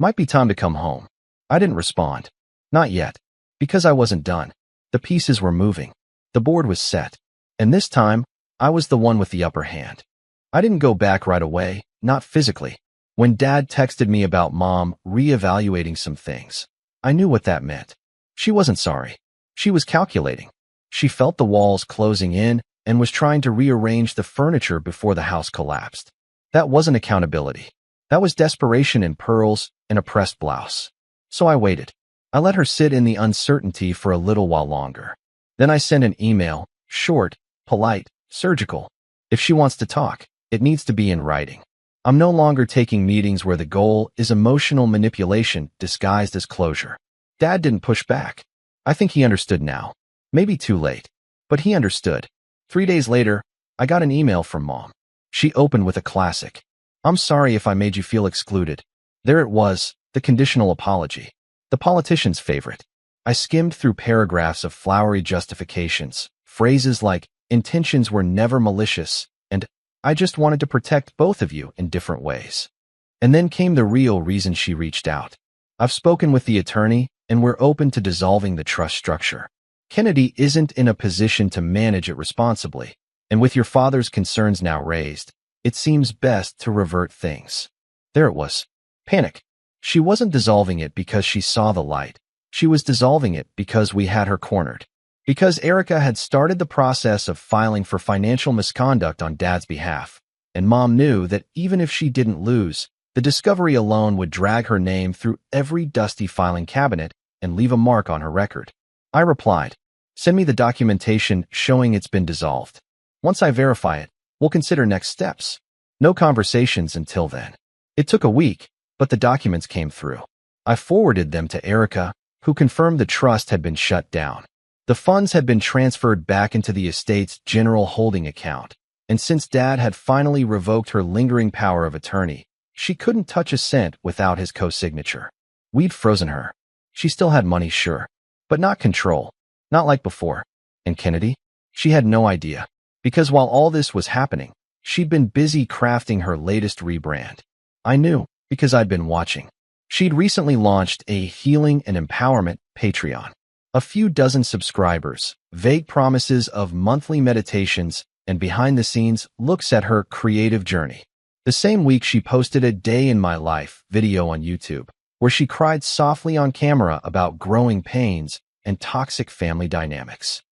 Might be time to come home. I didn't respond. Not yet. Because I wasn't done. The pieces were moving. The board was set. And this time, I was the one with the upper hand. I didn't go back right away, not physically. When Dad texted me about Mom reevaluating some things, I knew what that meant. She wasn't sorry. She was calculating. She felt the walls closing in and was trying to rearrange the furniture before the house collapsed. That wasn't accountability. That was desperation in pearls and a pressed blouse. So I waited. I let her sit in the uncertainty for a little while longer. Then I sent an email, short, polite, surgical. If she wants to talk, it needs to be in writing. I'm no longer taking meetings where the goal is emotional manipulation disguised as closure. Dad didn't push back. I think he understood now. Maybe too late. But he understood. 3 days later, I got an email from Mom. She opened with a classic. I'm sorry if I made you feel excluded. There it was, the conditional apology. The politician's favorite. I skimmed through paragraphs of flowery justifications, phrases like, intentions were never malicious, and I just wanted to protect both of you in different ways. And then came the real reason she reached out. I've spoken with the attorney, and we're open to dissolving the trust structure. Kennedy isn't in a position to manage it responsibly, and with your father's concerns now raised, it seems best to revert things. There it was. Panic. She wasn't dissolving it because she saw the light. She was dissolving it because we had her cornered. Because Erica had started the process of filing for financial misconduct on Dad's behalf, and Mom knew that even if she didn't lose, the discovery alone would drag her name through every dusty filing cabinet and leave a mark on her record. I replied, send me the documentation showing it's been dissolved. Once I verify it, we'll consider next steps. No conversations until then. It took a week, but the documents came through. I forwarded them to Erica, who confirmed the trust had been shut down. The funds had been transferred back into the estate's general holding account, and since Dad had finally revoked her lingering power of attorney, she couldn't touch a cent without his co-signature. We'd frozen her. She still had money, sure, but not control. Not like before. And Kennedy? She had no idea. Because while all this was happening, she'd been busy crafting her latest rebrand. I knew, because I'd been watching. She'd recently launched a healing and empowerment Patreon. A few dozen subscribers, vague promises of monthly meditations, and behind-the-scenes looks at her creative journey. The same week she posted a day in my life video on YouTube, where she cried softly on camera about growing pains and toxic family dynamics.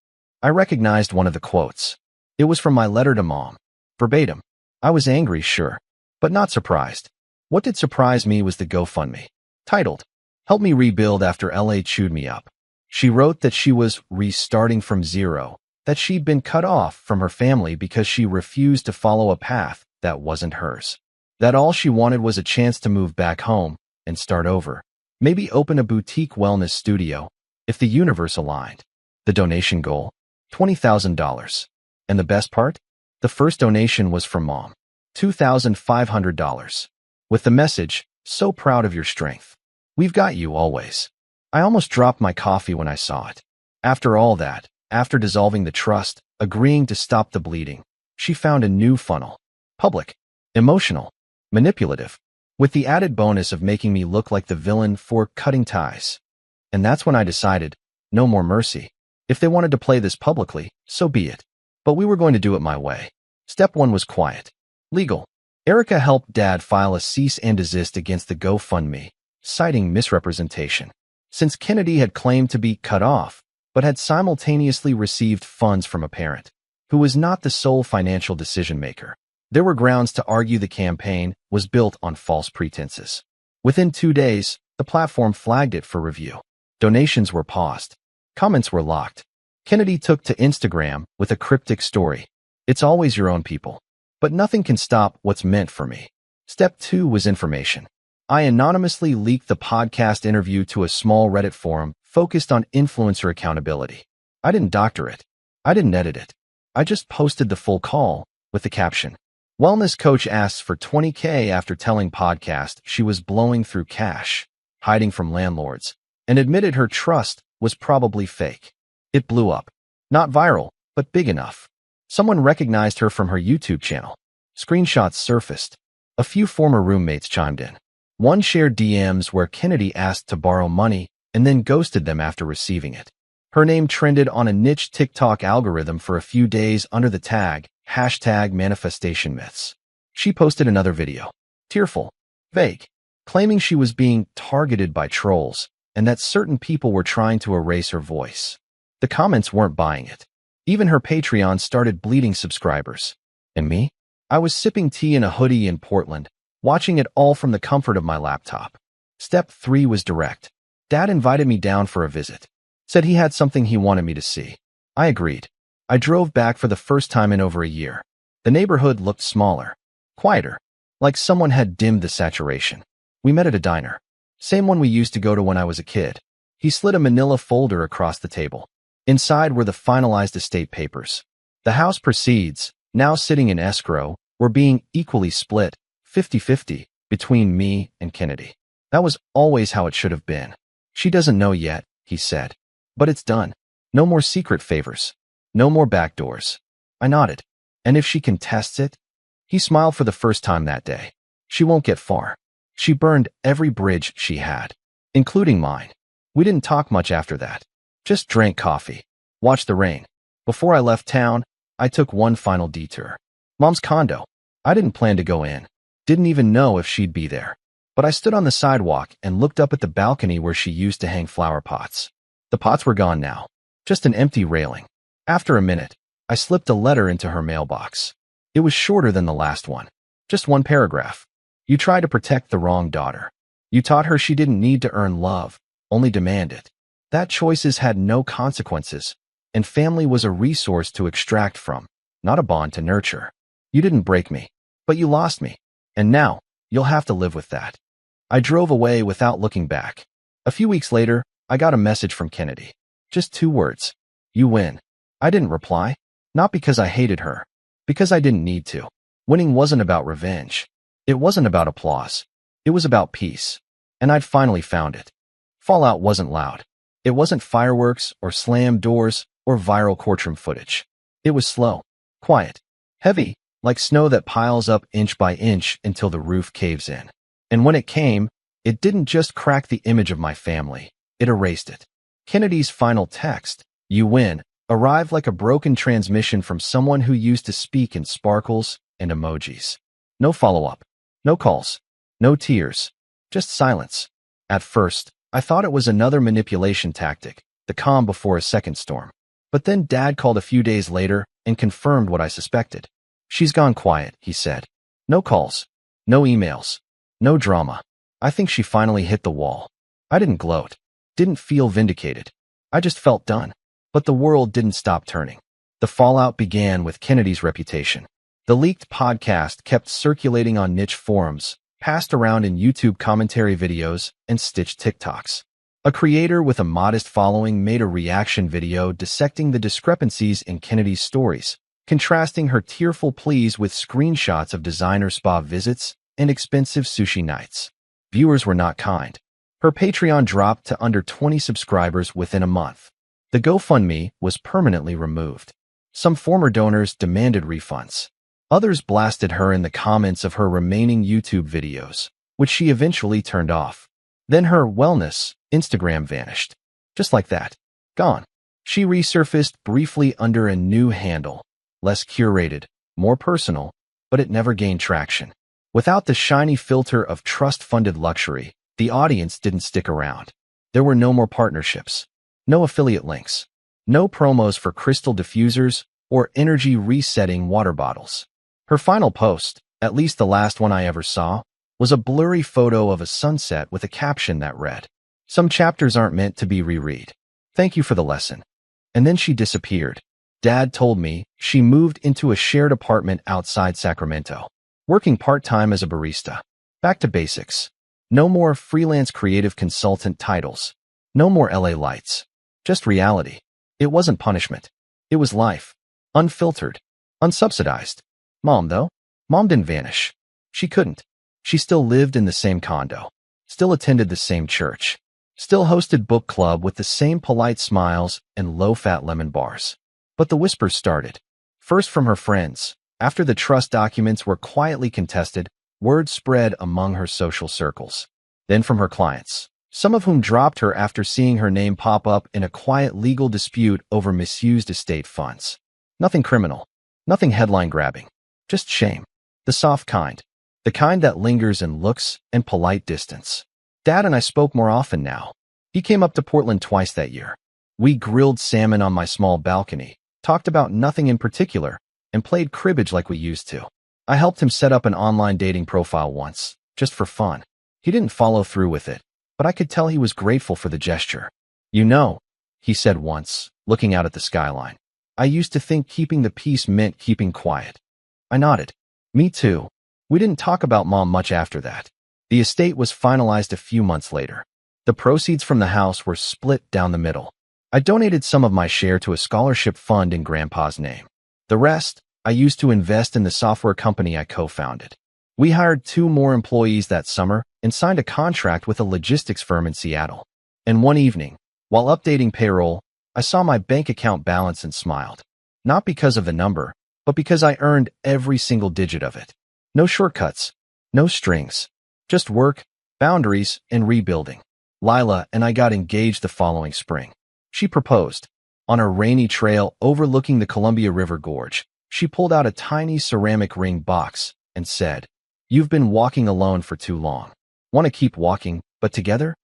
I recognized one of the quotes. It was from my letter to Mom. Verbatim. I was angry, sure, but not surprised. What did surprise me was the GoFundMe, titled, Help Me Rebuild After LA Chewed Me Up. She wrote that she was restarting from zero, that she'd been cut off from her family because she refused to follow a path that wasn't hers. That all she wanted was a chance to move back home and start over. Maybe open a boutique wellness studio, if the universe aligned. The donation goal? $20,000. And the best part? The first donation was from Mom. $2,500. With the message, "So proud of your strength. We've got you always." I almost dropped my coffee when I saw it. After all that, after dissolving the trust, agreeing to stop the bleeding, she found a new funnel. Public, emotional, manipulative, with the added bonus of making me look like the villain for cutting ties. And that's when I decided, no more mercy. If they wanted to play this publicly, so be it. But we were going to do it my way. Step 1 was quiet. Legal. Erica helped Dad file a cease and desist against the GoFundMe, citing misrepresentation. Since Kennedy had claimed to be cut off, but had simultaneously received funds from a parent, who was not the sole financial decision-maker, there were grounds to argue the campaign was built on false pretenses. Within 2 days, the platform flagged it for review. Donations were paused. Comments were locked. Kennedy took to Instagram with a cryptic story. "It's always your own people. But nothing can stop what's meant for me." Step 2 was information. I anonymously leaked the podcast interview to a small Reddit forum focused on influencer accountability. I didn't doctor it. I didn't edit it. I just posted the full call with the caption, "Wellness coach asks for $20K after telling podcast she was blowing through cash, hiding from landlords, and admitted her trust was probably fake." It blew up. Not viral, but big enough. Someone recognized her from her YouTube channel. Screenshots surfaced. A few former roommates chimed in. One shared DMs where Kennedy asked to borrow money and then ghosted them after receiving it. Her name trended on a niche TikTok algorithm for a few days under the tag #manifestation_myths. She posted another video, tearful, vague, claiming she was being targeted by trolls and that certain people were trying to erase her voice. The comments weren't buying it. Even her Patreon started bleeding subscribers. And me? I was sipping tea in a hoodie in Portland, watching it all from the comfort of my laptop. Step 3 was direct. Dad invited me down for a visit. Said he had something he wanted me to see. I agreed. I drove back for the first time in over a year. The neighborhood looked smaller, quieter, like someone had dimmed the saturation. We met at a diner. Same one we used to go to when I was a kid. He slid a manila folder across the table. Inside were the finalized estate papers. The house proceeds, now sitting in escrow, were being equally split, 50-50, between me and Kennedy. That was always how it should have been. "She doesn't know yet," he said. "But it's done. No more secret favors. No more backdoors." I nodded. "And if she contests it?" He smiled for the first time that day. "She won't get far. She burned every bridge she had, including mine." We didn't talk much after that. Just drank coffee, watched the rain. Before I left town, I took one final detour. Mom's condo. I didn't plan to go in. Didn't even know if she'd be there. But I stood on the sidewalk and looked up at the balcony where she used to hang flower pots. The pots were gone now. Just an empty railing. After a minute, I slipped a letter into her mailbox. It was shorter than the last one. Just one paragraph. "You tried to protect the wrong daughter. You taught her she didn't need to earn love, only demand it. That choices had no consequences, and family was a resource to extract from, not a bond to nurture. You didn't break me, but you lost me, and now you'll have to live with that." I drove away without looking back. A few weeks later, I got a message from Kennedy. Just 2 words. "You win." I didn't reply, not because I hated her, because I didn't need to. Winning wasn't about revenge. It wasn't about applause. It was about peace, and I'd finally found it. Fallout wasn't loud. It wasn't fireworks or slammed doors or viral courtroom footage. It was slow, quiet, heavy, like snow that piles up inch by inch until the roof caves in. And when it came, it didn't just crack the image of my family, it erased it. Kennedy's final text, "You win," arrived like a broken transmission from someone who used to speak in sparkles and emojis. No follow-up, no calls, no tears, just silence. At first, I thought it was another manipulation tactic, the calm before a second storm. But then Dad called a few days later and confirmed what I suspected. "She's gone quiet," he said. "No calls, no emails, no drama. I think she finally hit the wall." I didn't gloat, didn't feel vindicated. I just felt done. But the world didn't stop turning. The fallout began with Kennedy's reputation. The leaked podcast kept circulating on niche forums, passed around in YouTube commentary videos, and stitched TikToks. A creator with a modest following made a reaction video dissecting the discrepancies in Kennedy's stories, contrasting her tearful pleas with screenshots of designer spa visits and expensive sushi nights. Viewers were not kind. Her Patreon dropped to under 20 subscribers within a month. The GoFundMe was permanently removed. Some former donors demanded refunds. Others blasted her in the comments of her remaining YouTube videos, which she eventually turned off. Then her wellness Instagram vanished. Just like that. Gone. She resurfaced briefly under a new handle. Less curated, more personal, but it never gained traction. Without the shiny filter of trust-funded luxury, the audience didn't stick around. There were no more partnerships, no affiliate links, no promos for crystal diffusers or energy resetting water bottles. Her final post, at least the last one I ever saw, was a blurry photo of a sunset with a caption that read, "Some chapters aren't meant to be reread. Thank you for the lesson." And then she disappeared. Dad told me she moved into a shared apartment outside Sacramento, working part-time as a barista. Back to basics. No more freelance creative consultant titles. No more LA lights. Just reality. It wasn't punishment. It was life. Unfiltered. Unsubsidized. Mom, though? Mom didn't vanish. She couldn't. She still lived in the same condo. Still attended the same church. Still hosted book club with the same polite smiles and low-fat lemon bars. But the whispers started. First from her friends. After the trust documents were quietly contested, word spread among her social circles. Then from her clients, some of whom dropped her after seeing her name pop up in a quiet legal dispute over misused estate funds. Nothing criminal. Nothing headline-grabbing. Just shame. The soft kind. The kind that lingers in looks and polite distance. Dad and I spoke more often now. He came up to Portland twice that year. We grilled salmon on my small balcony, talked about nothing in particular, and played cribbage like we used to. I helped him set up an online dating profile once, just for fun. He didn't follow through with it, but I could tell he was grateful for the gesture. "You know," he said once, looking out at the skyline, "I used to think keeping the peace meant keeping quiet." I nodded. Me too. We didn't talk about Mom much after that. The estate was finalized a few months later. The proceeds from the house were split down the middle. I donated some of my share to a scholarship fund in Grandpa's name. The rest, I used to invest in the software company I co-founded. We hired 2 more employees that summer and signed a contract with a logistics firm in Seattle. And one evening, while updating payroll, I saw my bank account balance and smiled. Not because of the number, but because I earned every single digit of it. No shortcuts, no strings, just work, boundaries, and rebuilding. Lila and I got engaged the following spring. She proposed. On a rainy trail overlooking the Columbia River Gorge, she pulled out a tiny ceramic ring box and said, "You've been walking alone for too long. Want to keep walking, but together?"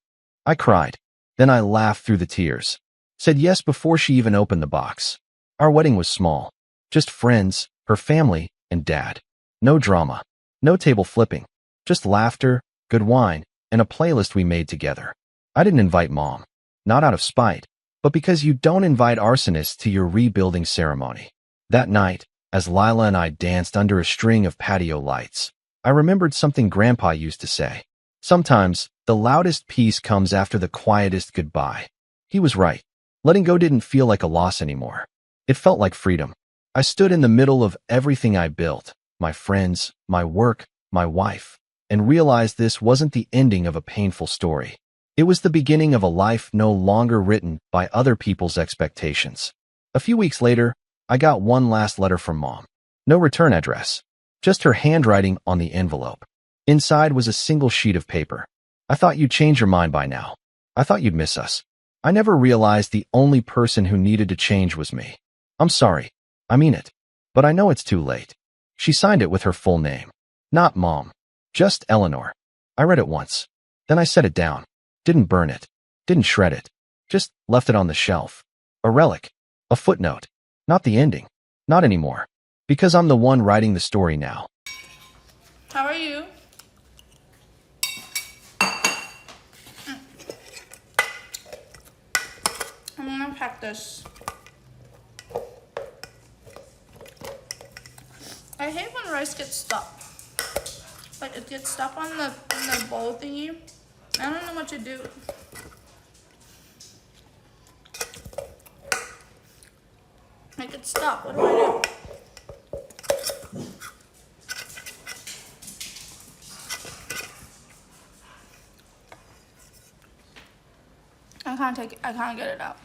I cried. Then I laughed through the tears. Said yes before she even opened the box. Our wedding was small. Just friends, her family, and Dad. No drama. No table flipping. Just laughter, good wine, and a playlist we made together. I didn't invite Mom. Not out of spite, but because you don't invite arsonists to your rebuilding ceremony. That night, as Lila and I danced under a string of patio lights, I remembered something Grandpa used to say. Sometimes, the loudest peace comes after the quietest goodbye. He was right. Letting go didn't feel like a loss anymore. It felt like freedom. I stood in the middle of everything I built, my friends, my work, my wife, and realized this wasn't the ending of a painful story. It was the beginning of a life no longer written by other people's expectations. A few weeks later, I got one last letter from Mom. No return address. Just her handwriting on the envelope. Inside was a single sheet of paper. "I thought you'd change your mind by now. I thought you'd miss us. I never realized the only person who needed to change was me. I'm sorry. I mean it. But I know it's too late." She signed it with her full name. Not Mom. Just Eleanor. I read it once. Then I set it down. Didn't burn it. Didn't shred it. Just left it on the shelf. A relic. A footnote. Not the ending. Not anymore. Because I'm the one writing the story now. How are you? I'm unpack this. I hate when rice gets stuck. Like it gets stuck on the bowl thingy. I don't know what to do. Like it's stuck. What do I do? I can't take it. I can't get it out.